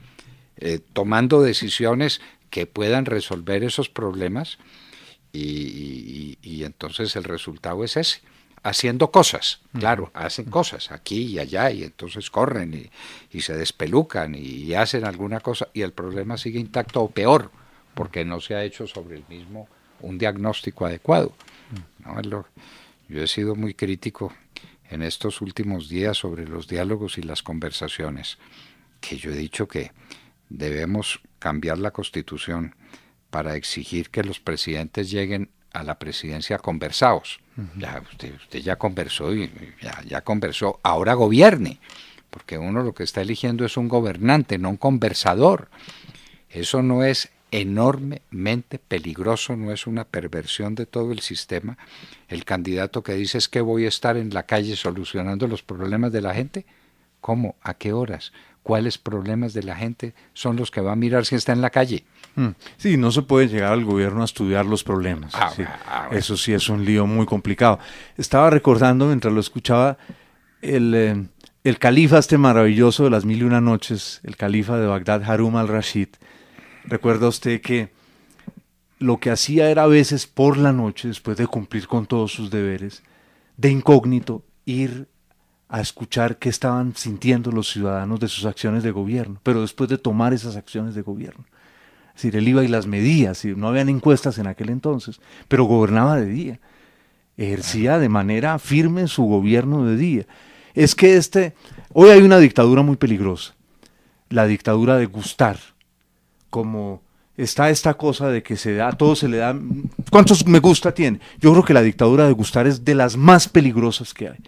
S1: tomando decisiones que puedan resolver esos problemas y entonces el resultado es ese. Haciendo cosas, claro, hacen cosas aquí y allá y entonces corren y se despelucan y hacen alguna cosa y el problema sigue intacto o peor, porque no se ha hecho sobre el mismo un diagnóstico adecuado. ¿No? Yo he sido muy crítico en estos últimos días sobre los diálogos y las conversaciones, que yo he dicho que debemos cambiar la Constitución para exigir que los presidentes lleguen a la presidencia conversados. Ya, usted ya conversó y ya conversó, ahora gobierne, porque uno lo que está eligiendo es un gobernante, no un conversador. Eso no es enormemente peligroso, no es una perversión de todo el sistema. El candidato que dice es que voy a estar en la calle solucionando los problemas de la gente. ¿Cómo? ¿A qué horas? ¿Cuáles problemas de la gente son los que va a mirar si está en la calle?
S2: Sí, no se puede llegar al gobierno a estudiar los problemas. Sí. Eso sí es un lío muy complicado. Estaba recordando, mientras lo escuchaba, el califa este maravilloso de las 1001 noches, el califa de Bagdad, Harun al-Rashid. Recuerda usted que lo que hacía era a veces por la noche, después de cumplir con todos sus deberes, de incógnito, ir a escuchar qué estaban sintiendo los ciudadanos de sus acciones de gobierno, pero después de tomar esas acciones de gobierno. Es decir, él iba y las medía, no habían encuestas en aquel entonces, pero gobernaba de día, ejercía de manera firme su gobierno de día. Es que hoy hay una dictadura muy peligrosa, la dictadura de gustar, como está esta cosa de que a todo se le da, ¿cuántos me gusta tiene? Yo creo que la dictadura de gustar es de las más peligrosas que hay.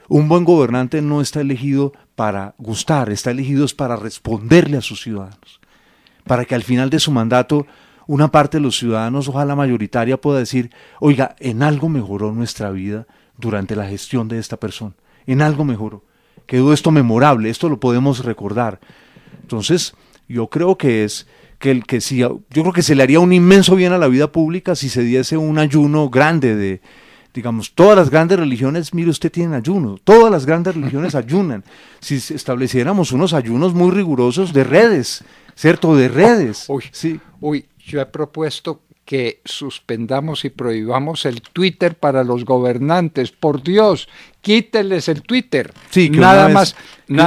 S2: Un buen gobernante no está elegido para gustar, está elegido para responderle a sus ciudadanos, para que al final de su mandato una parte de los ciudadanos, ojalá mayoritaria, pueda decir, oiga, en algo mejoró nuestra vida durante la gestión de esta persona, en algo mejoró, quedó esto memorable, esto lo podemos recordar. Entonces, yo creo que yo creo que se le haría un inmenso bien a la vida pública si se diese un ayuno grande de, digamos, todas las grandes religiones, mire usted, tienen ayuno, todas las grandes religiones ayunan. Si estableciéramos unos ayunos muy rigurosos de redes, ¿cierto? De redes.
S1: Yo he propuesto que suspendamos y prohibamos el Twitter para los gobernantes. Por Dios, quítenles el Twitter.
S2: Sí,
S1: nada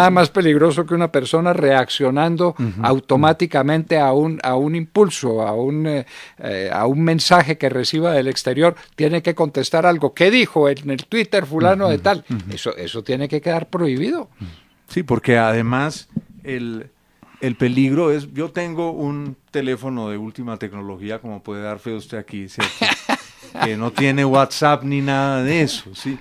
S1: más peligroso que una persona reaccionando automáticamente a un impulso, a un mensaje que reciba del exterior. Tiene que contestar algo. ¿Qué dijo en el Twitter fulano de tal? Eso tiene que quedar prohibido.
S2: Sí, porque además el peligro es, yo tengo un teléfono de última tecnología, como puede dar fe usted aquí, ¿cierto? Que no tiene WhatsApp ni nada de eso, ¿sí?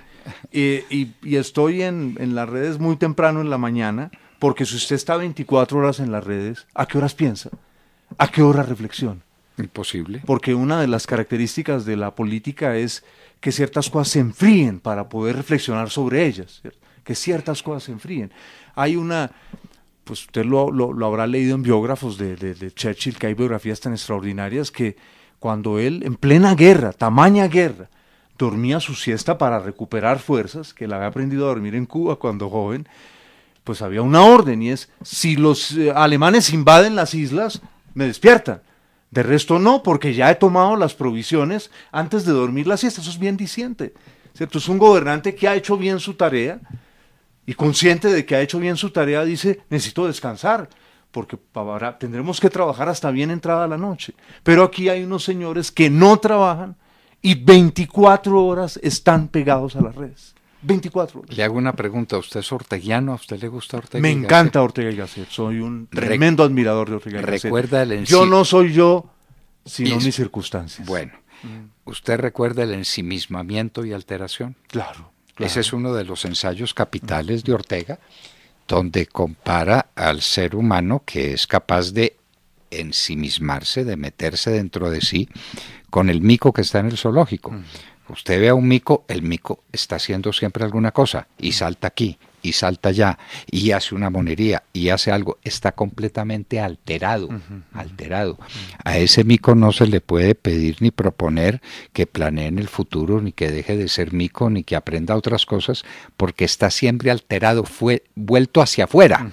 S2: Y estoy en las redes muy temprano en la mañana, porque si usted está 24 horas en las redes, ¿a qué horas piensa? ¿A qué hora reflexiona?
S1: Imposible.
S2: Porque una de las características de la política es que ciertas cosas se enfríen para poder reflexionar sobre ellas, ¿cierto? Que ciertas cosas se enfríen. Hay pues usted lo habrá leído en biógrafos de Churchill, que hay biografías tan extraordinarias que cuando él, en plena guerra, tamaña guerra, dormía su siesta para recuperar fuerzas, que la había aprendido a dormir en Cuba cuando joven, pues había una orden y es, si los alemanes invaden las islas, me despiertan. De resto no, porque ya he tomado las provisiones antes de dormir la siesta. Eso es bien diciente, ¿cierto? Es un gobernante que ha hecho bien su tarea, y consciente de que ha hecho bien su tarea, dice, necesito descansar, porque tendremos que trabajar hasta bien entrada la noche. Pero aquí hay unos señores que no trabajan y 24 horas están pegados a las redes. 24 horas.
S1: Le hago una pregunta, ¿usted es orteguiano? ¿A usted le gusta Ortega
S2: Me
S1: y Gasset?
S2: encanta Ortega y Gasset, soy un tremendo admirador de Ortega y Gasset.
S1: ¿Recuerda
S2: Yo no soy yo, sino mis circunstancias.
S1: Bueno, ¿usted recuerda el ensimismamiento y alteración?
S2: Claro.
S1: Ese es uno de los ensayos capitales de Ortega, donde compara al ser humano que es capaz de ensimismarse, de meterse dentro de sí, con el mico que está en el zoológico. Usted ve a un mico, el mico está haciendo siempre alguna cosa, y salta aquí, y salta allá, y hace una monería, y hace algo, está completamente alterado, alterado. A ese mico no se le puede pedir ni proponer que planee en el futuro, ni que deje de ser mico, ni que aprenda otras cosas, porque está siempre alterado, vuelto hacia afuera.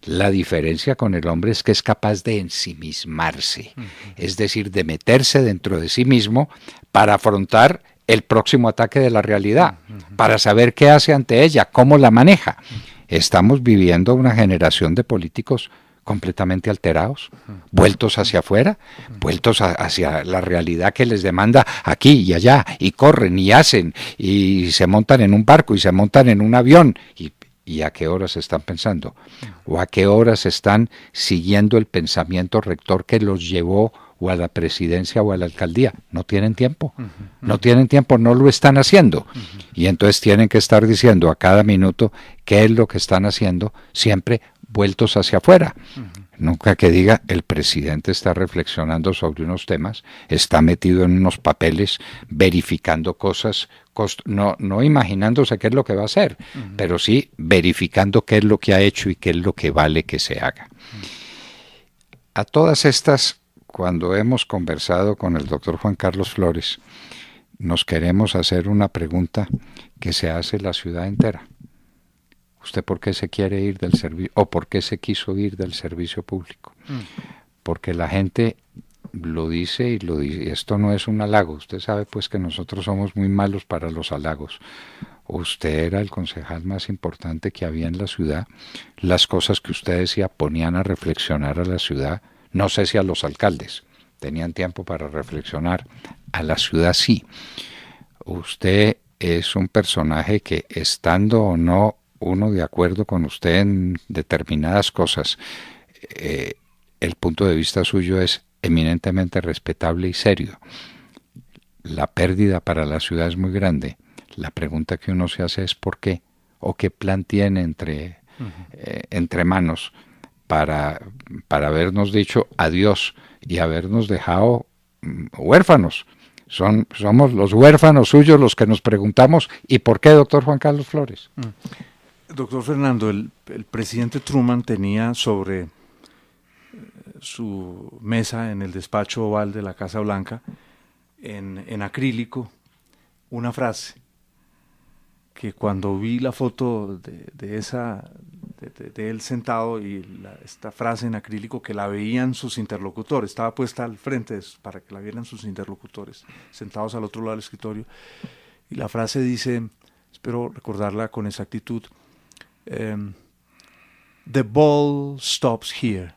S1: La diferencia con el hombre es que es capaz de ensimismarse, es decir, de meterse dentro de sí mismo para afrontar el próximo ataque de la realidad, para saber qué hace ante ella, cómo la maneja. Estamos viviendo una generación de políticos completamente alterados, vueltos hacia afuera, vueltos hacia la realidad que les demanda aquí y allá, y corren y hacen, y se montan en un barco y se montan en un avión, ¿y a qué horas están pensando? ¿O a qué horas están siguiendo el pensamiento rector que los llevó o a la presidencia o a la alcaldía? No tienen tiempo, no tienen tiempo, no lo están haciendo. Y entonces tienen que estar diciendo a cada minuto qué es lo que están haciendo, siempre vueltos hacia afuera. Nunca que diga, el presidente está reflexionando sobre unos temas, está metido en unos papeles, verificando cosas, no imaginándose qué es lo que va a hacer, pero sí verificando qué es lo que ha hecho y qué es lo que vale que se haga. A todas estas, cuando hemos conversado con el doctor Juan Carlos Flores, nos queremos hacer una pregunta que se hace la ciudad entera. ¿Usted por qué se quiere ir del servicio, o por qué se quiso ir del servicio público? Porque la gente lo dice y lo dice, esto no es un halago, usted sabe pues que nosotros somos muy malos para los halagos. Usted era el concejal más importante que había en la ciudad, las cosas que usted decía ponían a reflexionar a la ciudad, no sé si a los alcaldes, tenían tiempo para reflexionar, a la ciudad sí. Usted es un personaje que, estando o no uno de acuerdo con usted en determinadas cosas, el punto de vista suyo es eminentemente respetable y serio. La pérdida para la ciudad es muy grande. La pregunta que uno se hace es ¿por qué? ¿O qué plan tiene entre manos para habernos dicho adiós y habernos dejado huérfanos? Somos los huérfanos suyos los que nos preguntamos ¿y por qué, doctor Juan Carlos Flores?
S2: Doctor Fernando, el presidente Truman tenía sobre su mesa en el despacho oval de la Casa Blanca, en acrílico, una frase que cuando vi la foto de él sentado y esta frase en acrílico, que la veían sus interlocutores, estaba puesta al frente para que la vieran sus interlocutores, sentados al otro lado del escritorio, y la frase dice, espero recordarla con exactitud, the ball stops here,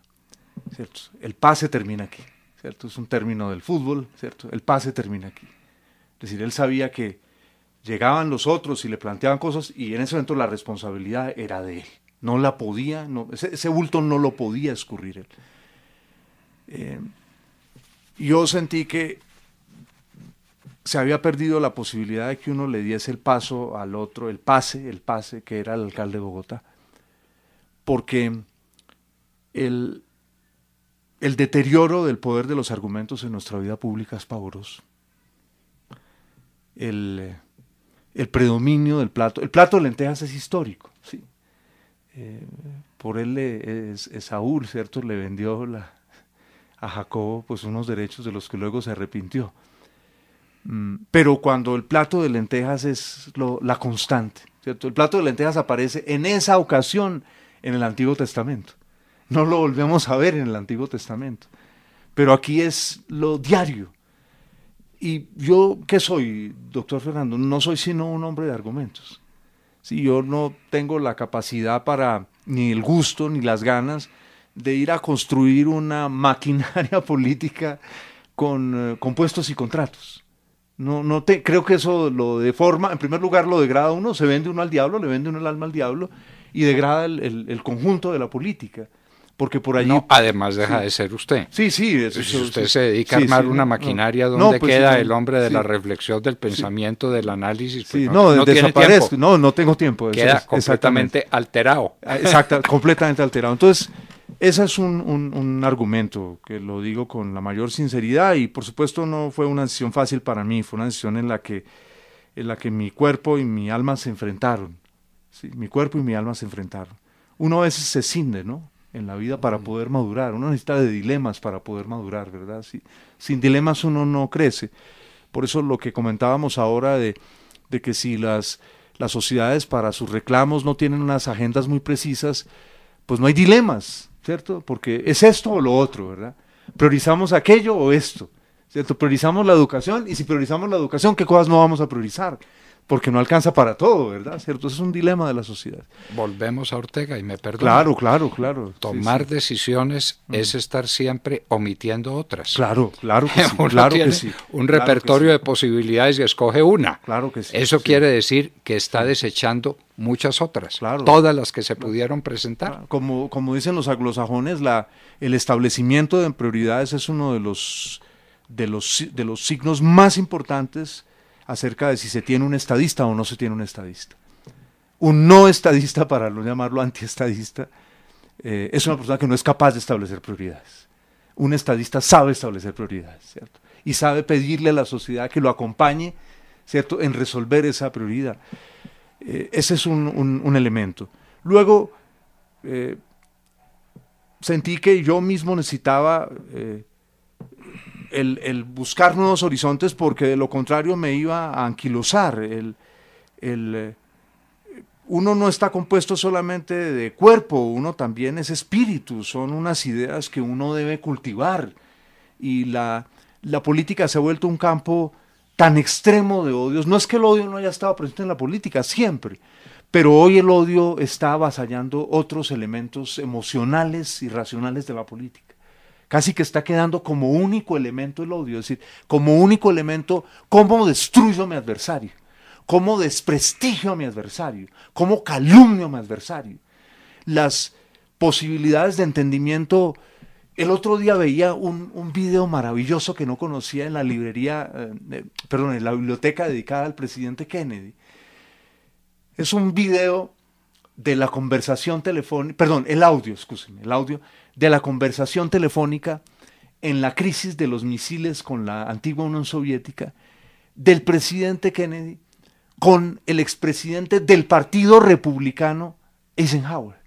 S2: ¿cierto? El pase termina aquí, ¿cierto? Es un término del fútbol, ¿cierto? El pase termina aquí. Es decir, él sabía que llegaban los otros y le planteaban cosas y en ese momento la responsabilidad era de él. No la podía, ese bulto no lo podía escurrir él. Yo sentí que se había perdido la posibilidad de que uno le diese el paso al otro, el pase que era el alcalde de Bogotá, porque el deterioro del poder de los argumentos en nuestra vida pública es pavoroso. El predominio del plato, el plato de lentejas es histórico, sí. Por él Esaú, ¿cierto? Le vendió a Jacobo pues unos derechos de los que luego se arrepintió. Pero cuando el plato de lentejas es la constante, ¿cierto? El plato de lentejas aparece en esa ocasión en el Antiguo Testamento. No lo volvemos a ver en el Antiguo Testamento. Pero aquí es lo diario. Y yo, ¿qué soy, doctor Fernando? No soy sino un hombre de argumentos. Sí, yo no tengo la capacidad ni el gusto, ni las ganas de ir a construir una maquinaria política con puestos y contratos. Creo que eso lo deforma, en primer lugar lo degrada a uno, se vende uno al diablo, le vende uno el alma al diablo y degrada el conjunto de la política. Porque por allí...
S1: No, además deja de ser usted.
S2: Sí, sí.
S1: Si usted se dedica a armar una maquinaria, ¿dónde queda el hombre de la reflexión, del pensamiento, del análisis?
S2: Pues no desaparezco, tiempo. No tengo tiempo.
S1: Queda completamente alterado.
S2: Exacto, completamente alterado. Entonces, ese es un argumento que lo digo con la mayor sinceridad y por supuesto no fue una decisión fácil para mí, fue una decisión en la que mi cuerpo y mi alma se enfrentaron. ¿Sí? Mi cuerpo y mi alma se enfrentaron. Uno a veces se cinde, ¿no?, en la vida para poder madurar. Uno necesita de dilemas para poder madurar, ¿verdad? Sin dilemas uno no crece. Por eso lo que comentábamos ahora de que si las sociedades para sus reclamos no tienen unas agendas muy precisas, pues no hay dilemas, ¿cierto? Porque es esto o lo otro, ¿verdad? Priorizamos aquello o esto, ¿cierto? Priorizamos la educación y si priorizamos la educación, ¿qué cosas no vamos a priorizar? Porque no alcanza para todo, ¿verdad? ¿Cierto? Eso es un dilema de la sociedad.
S1: Volvemos a Ortega y me perdona.
S2: Claro.
S1: Tomar decisiones es estar siempre omitiendo otras.
S2: Claro que sí.
S1: Tiene un repertorio de posibilidades y escoge una.
S2: Claro que sí.
S1: Eso quiere decir que está desechando muchas otras.
S2: Claro.
S1: Todas las que se pudieron presentar.
S2: Como dicen los anglosajones, el establecimiento de prioridades es uno de los signos más importantes acerca de si se tiene un estadista o no se tiene un estadista. Un no estadista, para no llamarlo antiestadista, es una persona que no es capaz de establecer prioridades. Un estadista sabe establecer prioridades, ¿cierto? Y sabe pedirle a la sociedad que lo acompañe, ¿cierto?, en resolver esa prioridad. Ese es un elemento. Luego, sentí que yo mismo necesitaba el buscar nuevos horizontes porque de lo contrario me iba a anquilosar. Uno no está compuesto solamente de cuerpo, uno también es espíritu, son unas ideas que uno debe cultivar y la política se ha vuelto un campo tan extremo de odios. No es que el odio no haya estado presente en la política, siempre, pero hoy el odio está avasallando otros elementos emocionales y racionales de la política. Casi que está quedando como único elemento el odio, es decir, como único elemento cómo destruyo a mi adversario, cómo desprestigio a mi adversario, cómo calumnio a mi adversario. Las posibilidades de entendimiento. El otro día veía un video maravilloso que no conocía en la librería, en la biblioteca dedicada al presidente Kennedy. Es un video de la conversación telefónica, el audio de la conversación telefónica en la crisis de los misiles con la antigua Unión Soviética, del presidente Kennedy con el expresidente del Partido Republicano, Eisenhower.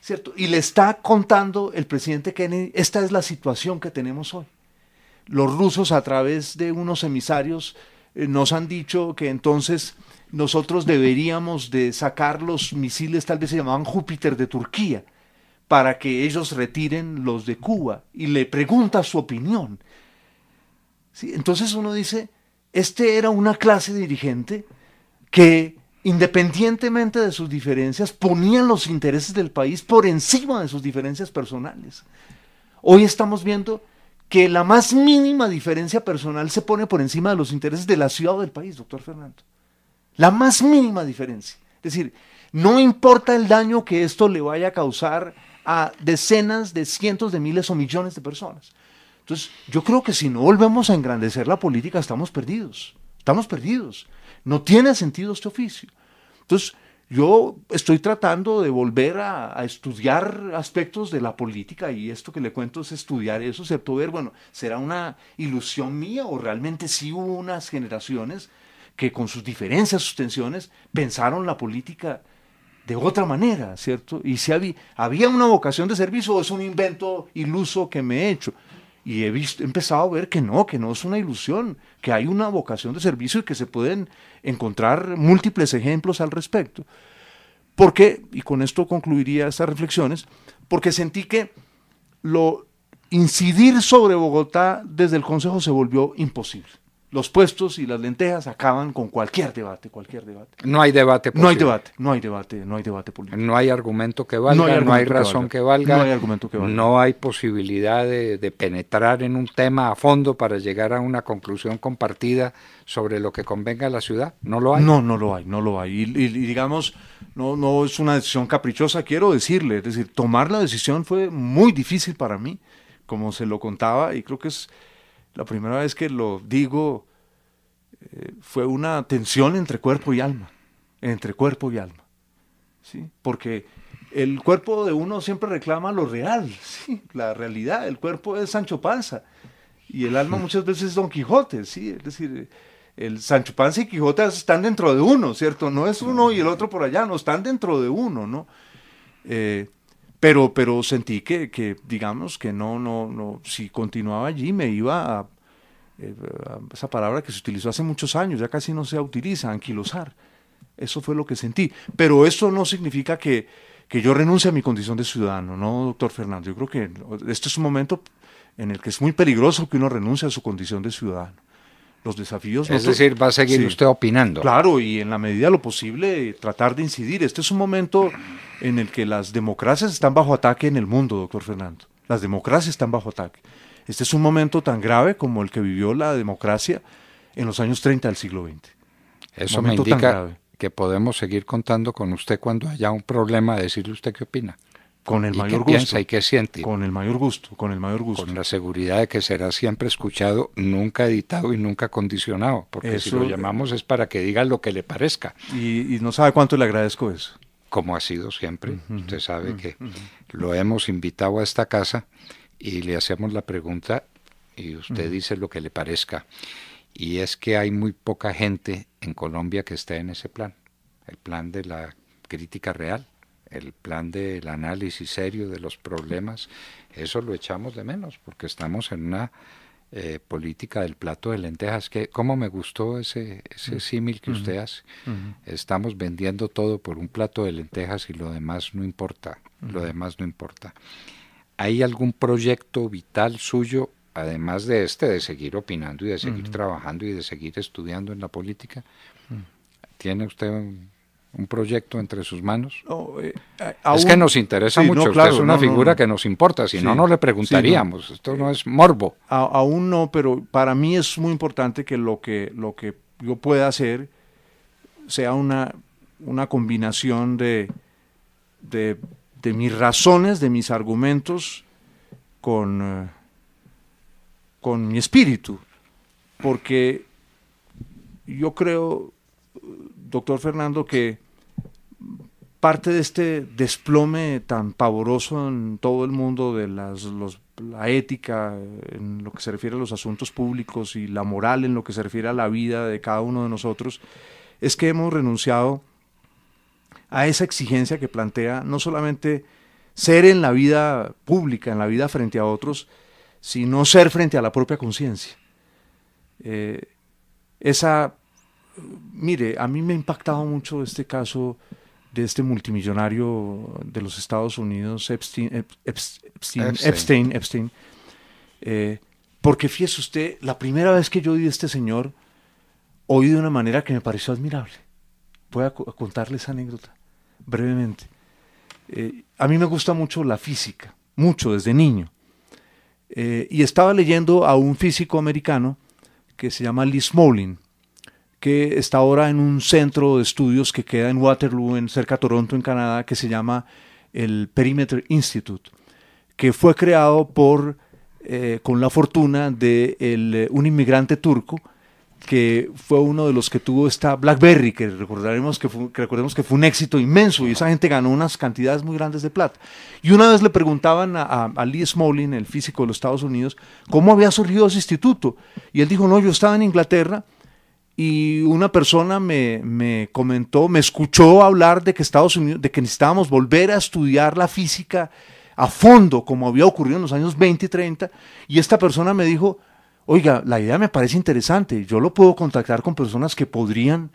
S2: ¿Cierto? Y le está contando el presidente Kennedy, esta es la situación que tenemos hoy. Los rusos a través de unos emisarios nos han dicho que entonces nosotros deberíamos de sacar los misiles, tal vez se llamaban Júpiter, de Turquía, para que ellos retiren los de Cuba, y le pregunta su opinión. ¿Sí? Entonces uno dice, este era una clase dirigente que independientemente de sus diferencias, ponían los intereses del país por encima de sus diferencias personales. Hoy estamos viendo que la más mínima diferencia personal se pone por encima de los intereses de la ciudad o del país, doctor Fernando. La más mínima diferencia. Es decir, no importa el daño que esto le vaya a causar a decenas de cientos de miles o millones de personas. Entonces, yo creo que si no volvemos a engrandecer la política, estamos perdidos. Estamos perdidos. No tiene sentido este oficio. Entonces, yo estoy tratando de volver a estudiar aspectos de la política, y esto que le cuento es estudiar eso, ¿cierto? Ver, bueno, ¿será una ilusión mía o realmente sí hubo unas generaciones que con sus diferencias, sus tensiones, pensaron la política de otra manera, ¿cierto? Y si había una vocación de servicio o es un invento iluso que me he hecho. Y he empezado a ver que no es una ilusión, que hay una vocación de servicio y que se pueden encontrar múltiples ejemplos al respecto. ¿Por qué? Y con esto concluiría estas reflexiones, porque sentí que incidir sobre Bogotá desde el Consejo se volvió imposible. los puestos y las lentejas acaban con cualquier debate, cualquier debate.
S1: No hay debate posible.
S2: No hay debate, no hay debate, no hay debate político.
S1: No hay argumento que valga, no hay razón que valga,
S2: no hay argumento que valga.
S1: No hay posibilidad de penetrar en un tema a fondo para llegar a una conclusión compartida sobre lo que convenga a la ciudad. ¿No lo hay?
S2: No, no lo hay, no lo hay. Y digamos, no es una decisión caprichosa, quiero decirle. Es decir, tomar la decisión fue muy difícil para mí, como se lo contaba, y creo que es la primera vez que lo digo. Fue una tensión entre cuerpo y alma, ¿sí? Porque el cuerpo de uno siempre reclama lo real, ¿sí? La realidad. El cuerpo es Sancho Panza y el alma muchas veces es Don Quijote, ¿sí? Es decir, el Sancho Panza y Quijote están dentro de uno, ¿cierto? No es uno y el otro por allá, no, están dentro de uno, ¿no? Pero sentí que digamos que no, si continuaba allí me iba a esa palabra que se utilizó hace muchos años, ya casi no se utiliza, anquilosar. Eso fue lo que sentí. Pero eso no significa que yo renuncie a mi condición de ciudadano, ¿no, doctor Fernando? Yo creo que este es un momento en el que es muy peligroso que uno renuncie a su condición de ciudadano. Los desafíos...
S1: Es decir, va a seguir usted opinando.
S2: Claro, y en la medida de lo posible tratar de incidir. Este es un momento en el que las democracias están bajo ataque en el mundo, doctor Fernando. Las democracias están bajo ataque. Este es un momento tan grave como el que vivió la democracia en los años 30 del siglo XX.
S1: Eso me indica que podemos seguir contando con usted cuando haya un problema, decirle usted qué opina.
S2: Con el mayor gusto.
S1: ¿Qué piensa y qué siente?
S2: Con el mayor gusto, con el mayor gusto.
S1: Con la seguridad de que será siempre escuchado, nunca editado y nunca condicionado, porque eso, si lo llamamos es para que diga lo que le parezca.
S2: Y no sabe cuánto le agradezco eso.
S1: Como ha sido siempre. Usted sabe que lo hemos invitado a esta casa y le hacemos la pregunta y usted dice lo que le parezca. Y es que hay muy poca gente en Colombia que esté en ese plan. El plan de la crítica real, el plan del análisis serio de los problemas. Eso lo echamos de menos porque estamos en una política del plato de lentejas. Que ¿cómo me gustó ese símil que usted hace? Estamos vendiendo todo por un plato de lentejas y lo demás no importa. Lo demás no importa. ¿Hay algún proyecto vital suyo, además de de seguir opinando y de seguir trabajando y de seguir estudiando en la política? ¿Tiene usted un proyecto entre sus manos?
S2: No,
S1: es que nos interesa mucho. No, claro, usted es una figura que nos importa, si no le preguntaríamos. Sí, no. Esto no es morbo.
S2: Aún no, pero para mí es muy importante que lo que yo pueda hacer sea una combinación de mis razones, de mis argumentos con mi espíritu, porque yo creo, doctor Fernando, que parte de este desplome tan pavoroso en todo el mundo de la ética en lo que se refiere a los asuntos públicos y la moral en lo que se refiere a la vida de cada uno de nosotros, es que hemos renunciado a esa exigencia que plantea no solamente ser en la vida pública, en la vida frente a otros, sino ser frente a la propia conciencia. Mire, a mí me ha impactado mucho este caso de este multimillonario de los Estados Unidos, Epstein, porque fíjese usted, la primera vez que yo oí de este señor, oí de una manera que me pareció admirable. Voy a contarle esa anécdota brevemente. A mí me gusta mucho la física, mucho desde niño. Y estaba leyendo a un físico americano que se llama Lee Smolin, que está ahora en un centro de estudios que queda en Waterloo, cerca de Toronto, en Canadá, que se llama el Perimeter Institute, que fue creado con la fortuna de un inmigrante turco que fue uno de los que tuvo esta BlackBerry, que recordemos que fue un éxito inmenso, y esa gente ganó unas cantidades muy grandes de plata. Y una vez le preguntaban a Lee Smolin, el físico de los Estados Unidos, cómo había surgido ese instituto, y él dijo, no, yo estaba en Inglaterra y una persona me comentó, me escuchó hablar de que necesitábamos volver a estudiar la física a fondo, como había ocurrido en los años 20 y 30, y esta persona me dijo, oiga, la idea me parece interesante, yo lo puedo contactar con personas que podrían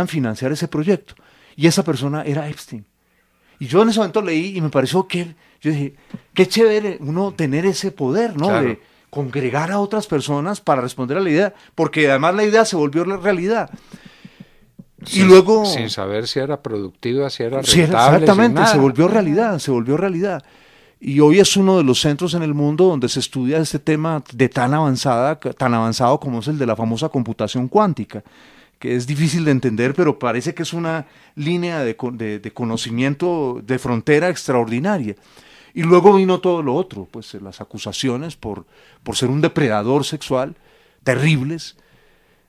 S2: financiar ese proyecto. Y esa persona era Epstein. Y yo en ese momento leí y me pareció yo dije, qué chévere uno tener ese poder, ¿no?
S1: Claro.
S2: congregar a otras personas para responder a la idea, porque además la idea se volvió la realidad. Y luego...
S1: Sin saber si era productiva, si era
S2: sí,
S1: rentable.
S2: exactamente, se volvió realidad, se volvió realidad. Y hoy es uno de los centros en el mundo donde se estudia este tema de tan avanzado como es el de la famosa computación cuántica, que es difícil de entender, pero parece que es una línea de conocimiento de frontera extraordinaria. Y luego vino todo lo otro, pues las acusaciones por ser un depredador sexual, terribles,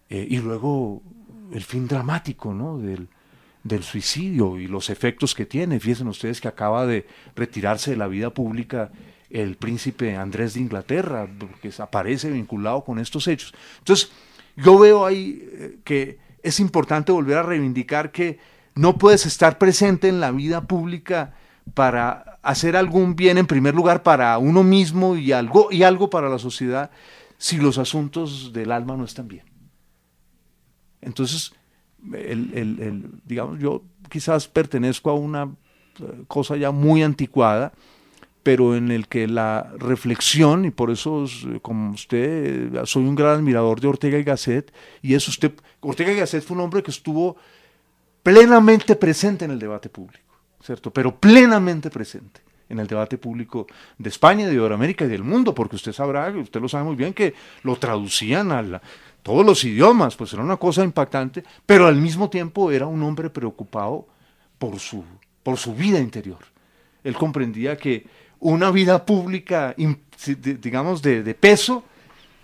S2: y luego el fin dramático, ¿no?, del suicidio y los efectos que tiene. Fíjense ustedes que acaba de retirarse de la vida pública el príncipe Andrés de Inglaterra, que aparece vinculado con estos hechos. Entonces, yo veo ahí que es importante volver a reivindicar que no puedes estar presente en la vida pública para hacer algún bien, en primer lugar, para uno mismo y algo para la sociedad, si los asuntos del alma no están bien. Entonces, digamos, yo quizás pertenezco a una cosa ya muy anticuada, pero en el que la reflexión, y por eso, como usted, soy un gran admirador de Ortega y Gasset, y eso Ortega y Gasset fue un hombre que estuvo plenamente presente en el debate público, ¿cierto? Pero plenamente presente en el debate público de España, de Iberoamérica y del mundo, porque usted lo sabe muy bien, que lo traducían a todos los idiomas, pues era una cosa impactante, pero al mismo tiempo era un hombre preocupado por su vida interior. Él comprendía que una vida pública, digamos, de peso,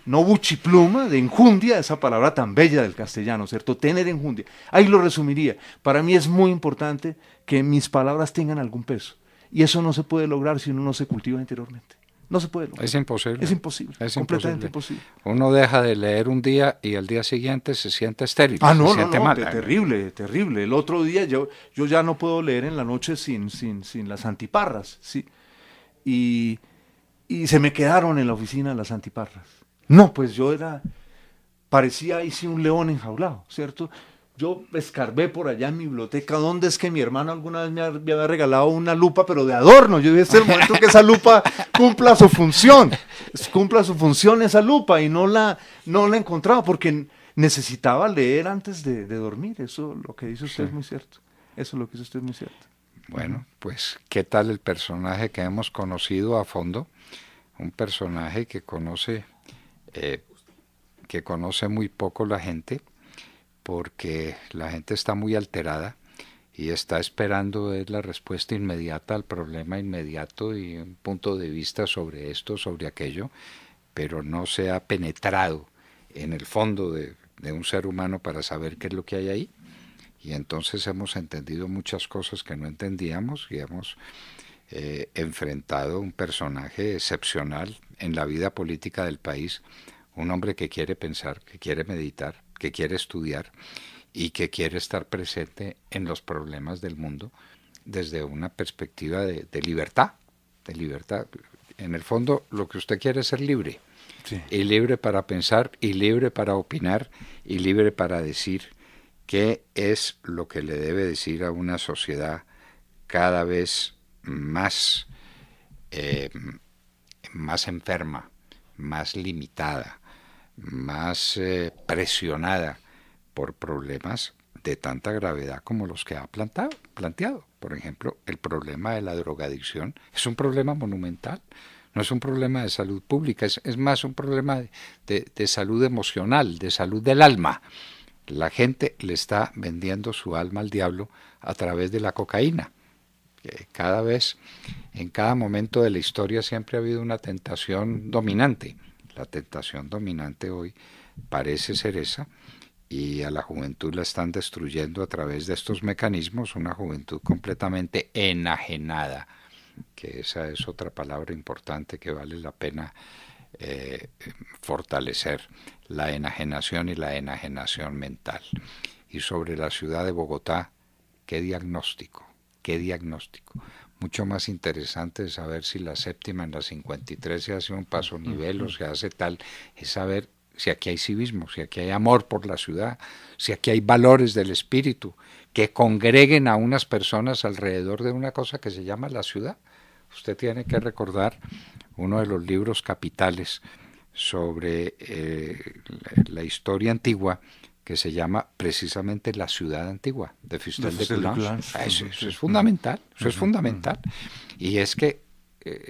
S2: no buchipluma, de enjundia, esa palabra tan bella del castellano, ¿cierto? Tener enjundia. Ahí lo resumiría. Para mí es muy importante que mis palabras tengan algún peso. Y eso no se puede lograr si uno no se cultiva interiormente. No se puede lograr.
S1: Es imposible.
S2: Es imposible. Es completamente imposible.
S1: Uno deja de leer un día y al día siguiente se siente estéril.
S2: No,
S1: se siente mal.
S2: Terrible, terrible. El otro día yo ya no puedo leer en la noche sin las antiparras, ¿sí? Y se me quedaron en la oficina las antiparras. No, pues parecía ahí sí un león enjaulado, ¿cierto? Yo escarbé por allá en mi biblioteca, ¿dónde es que mi hermano alguna vez me había regalado una lupa, pero de adorno? Yo dije, este es el momento que esa lupa cumpla su función esa lupa, y no la he encontrado, porque necesitaba leer antes de dormir. Eso lo que dice usted es muy cierto. Eso es lo que dice usted es muy cierto.
S1: Bueno, pues, ¿qué tal el personaje que hemos conocido a fondo? Un personaje que conoce muy poco la gente, porque la gente está muy alterada y está esperando la respuesta inmediata al problema inmediato y un punto de vista sobre esto, sobre aquello, pero no se ha penetrado en el fondo de un ser humano para saber qué es lo que hay ahí. Y entonces hemos entendido muchas cosas que no entendíamos y hemos enfrentado un personaje excepcional en la vida política del país, un hombre que quiere pensar, que quiere meditar, que quiere estudiar y que quiere estar presente en los problemas del mundo desde una perspectiva de libertad, de libertad. En el fondo, lo que usted quiere es ser libre, sí, y libre para pensar, y libre para opinar, y libre para decir qué es lo que le debe decir a una sociedad cada vez más enferma, más limitada, más presionada por problemas de tanta gravedad como los que ha planteado. Por ejemplo, el problema de la drogadicción es un problema monumental, no es un problema de salud pública, es más un problema de salud emocional, de salud del alma. La gente le está vendiendo su alma al diablo a través de la cocaína. Cada vez, en cada momento de la historia siempre ha habido una tentación dominante. La tentación dominante hoy parece ser esa, y a la juventud la están destruyendo a través de estos mecanismos, una juventud completamente enajenada, que esa es otra palabra importante que vale la pena fortalecer, la enajenación y la enajenación mental. Y sobre la ciudad de Bogotá, qué diagnóstico. Mucho más interesante de saber si la séptima en la 53 se hace un paso nivel o se hace tal, es saber si aquí hay civismo, si aquí hay amor por la ciudad, si aquí hay valores del espíritu que congreguen a unas personas alrededor de una cosa que se llama la ciudad. Usted tiene que recordar uno de los libros capitales sobre la historia antigua que se llama precisamente La ciudad antigua, de Fustel de Coulanges. Eso es fundamental, eso es fundamental. Y es que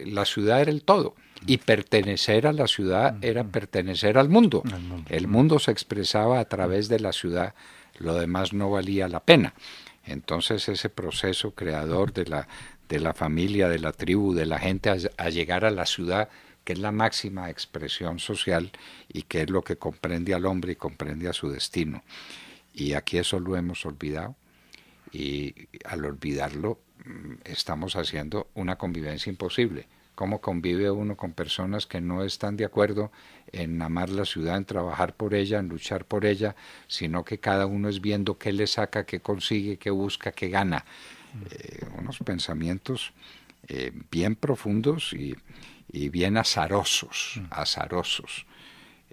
S1: la ciudad era el todo, y pertenecer a la ciudad era pertenecer al mundo. El mundo se expresaba a través de la ciudad, lo demás no valía la pena. Entonces ese proceso creador de la familia, de la tribu, de la gente a llegar a la ciudad, que es la máxima expresión social y que es lo que comprende al hombre y comprende a su destino. Y aquí eso lo hemos olvidado, y al olvidarlo estamos haciendo una convivencia imposible. ¿Cómo convive uno con personas que no están de acuerdo en amar la ciudad, en trabajar por ella, en luchar por ella, sino que cada uno es viendo qué le saca, qué consigue, qué busca, qué gana? Unos pensamientos bien profundos y bien azarosos.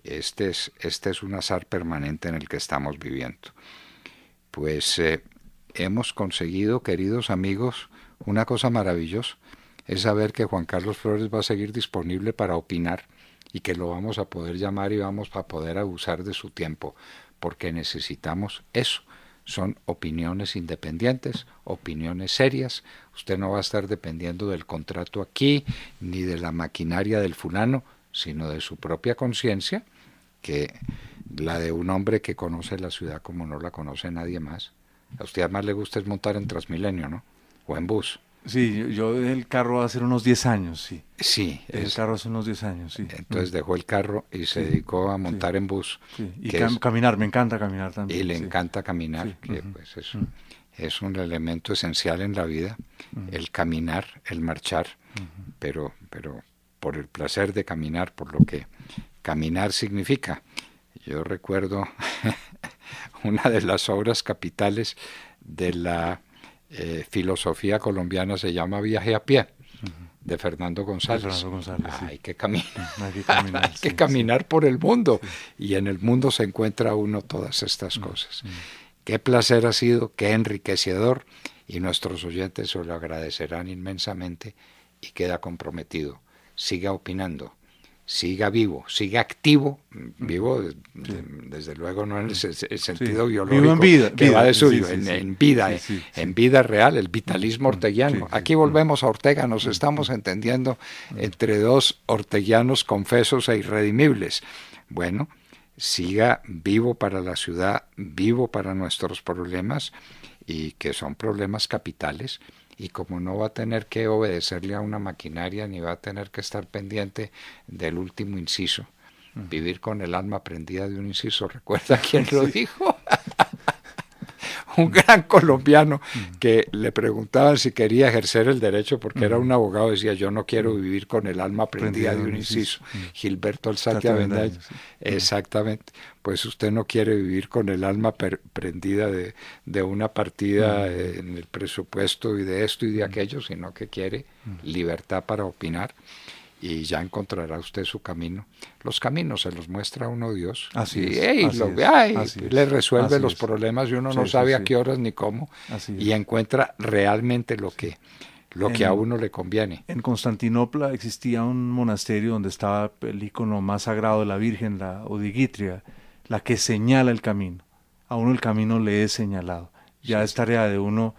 S1: Este es un azar permanente en el que estamos viviendo. Pues hemos conseguido, queridos amigos, una cosa maravillosa, es saber que Juan Carlos Flores va a seguir disponible para opinar y que lo vamos a poder llamar y vamos a poder abusar de su tiempo, porque necesitamos eso. Son opiniones independientes, opiniones serias. Usted no va a estar dependiendo del contrato aquí, ni de la maquinaria del fulano, sino de su propia conciencia, que la de un hombre que conoce la ciudad como no la conoce nadie más. A usted además le gusta es montar en Transmilenio, ¿no? O en bus.
S2: Sí, yo el carro hace unos 10 años, sí.
S1: Sí.
S2: El carro hace unos 10 años, sí.
S1: Entonces dejó el carro y se dedicó a montar en bus.
S2: Sí. Y caminar, me encanta caminar también.
S1: Y le encanta caminar, que pues es un elemento esencial en la vida, el caminar, el marchar, pero por el placer de caminar, por lo que caminar significa. Yo recuerdo una de las obras capitales de la filosofía colombiana, se llama Viaje a pie, de Fernando González. Hay que caminar, hay que caminar por el mundo, y en el mundo se encuentra uno todas estas cosas. Qué placer ha sido, qué enriquecedor, y nuestros oyentes se lo agradecerán inmensamente, y queda comprometido. Siga opinando, siga vivo, siga activo, vivo desde luego no en el sentido biológico, vivo en vida, que va de suyo, en vida, en vida real, el vitalismo orteguiano. Aquí volvemos a Ortega, nos estamos entendiendo entre dos orteguianos confesos e irredimibles. Bueno, siga vivo para la ciudad, vivo para nuestros problemas, y que son problemas capitales. Y como no va a tener que obedecerle a una maquinaria, ni va a tener que estar pendiente del último inciso, vivir con el alma prendida de un inciso. ¿Recuerda quién lo dijo? Un gran colombiano que le preguntaban si quería ejercer el derecho porque era un abogado, decía: yo no quiero vivir con el alma prendida de un inciso. Gilberto Alzate Avendaño. Exactamente. Pues usted no quiere vivir con el alma prendida de una partida en el presupuesto y de esto y de aquello, sino que quiere libertad para opinar. Y ya encontrará usted su camino. Los caminos se los muestra a uno Dios. Le resuelve los problemas y uno no sabe a qué horas ni cómo. Y encuentra realmente lo que a uno le conviene.
S2: En Constantinopla existía un monasterio donde estaba el icono más sagrado de la Virgen, la Odigitria, la que señala el camino. A uno el camino le es señalado. Ya es tarea de uno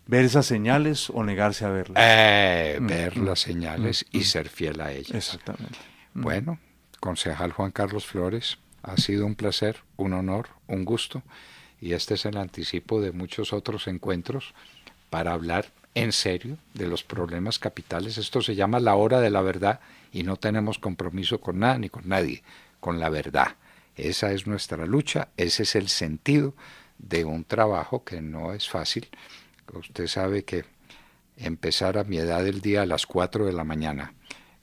S2: ver esas señales o negarse a verlas.
S1: Ver las señales y ser fiel a ellas.
S2: Exactamente.
S1: Bueno, concejal Juan Carlos Flores, ha sido un placer, un honor, un gusto, y este es el anticipo de muchos otros encuentros para hablar en serio de los problemas capitales. Esto se llama la hora de la verdad, y no tenemos compromiso con nada ni con nadie, con la verdad. Esa es nuestra lucha, ese es el sentido de un trabajo que no es fácil. Usted sabe que empezar a mi edad del día a las 4 de la mañana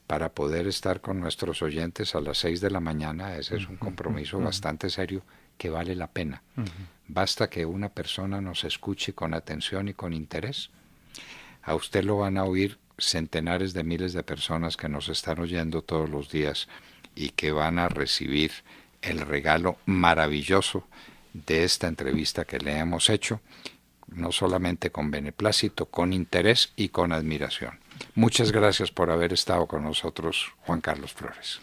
S1: para poder estar con nuestros oyentes a las 6 de la mañana, ese es un compromiso bastante serio que vale la pena. Basta que una persona nos escuche con atención y con interés. A usted lo van a oír centenares de miles de personas que nos están oyendo todos los días y que van a recibir el regalo maravilloso de esta entrevista que le hemos hecho, no solamente con beneplácito, con interés y con admiración. Muchas gracias por haber estado con nosotros, Juan Carlos Flores.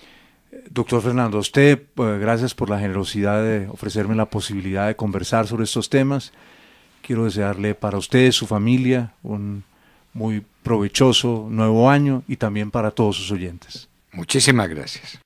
S2: Doctor Fernando, a usted, gracias por la generosidad de ofrecerme la posibilidad de conversar sobre estos temas. Quiero desearle para usted y su familia un muy provechoso nuevo año y también para todos sus oyentes.
S1: Muchísimas gracias.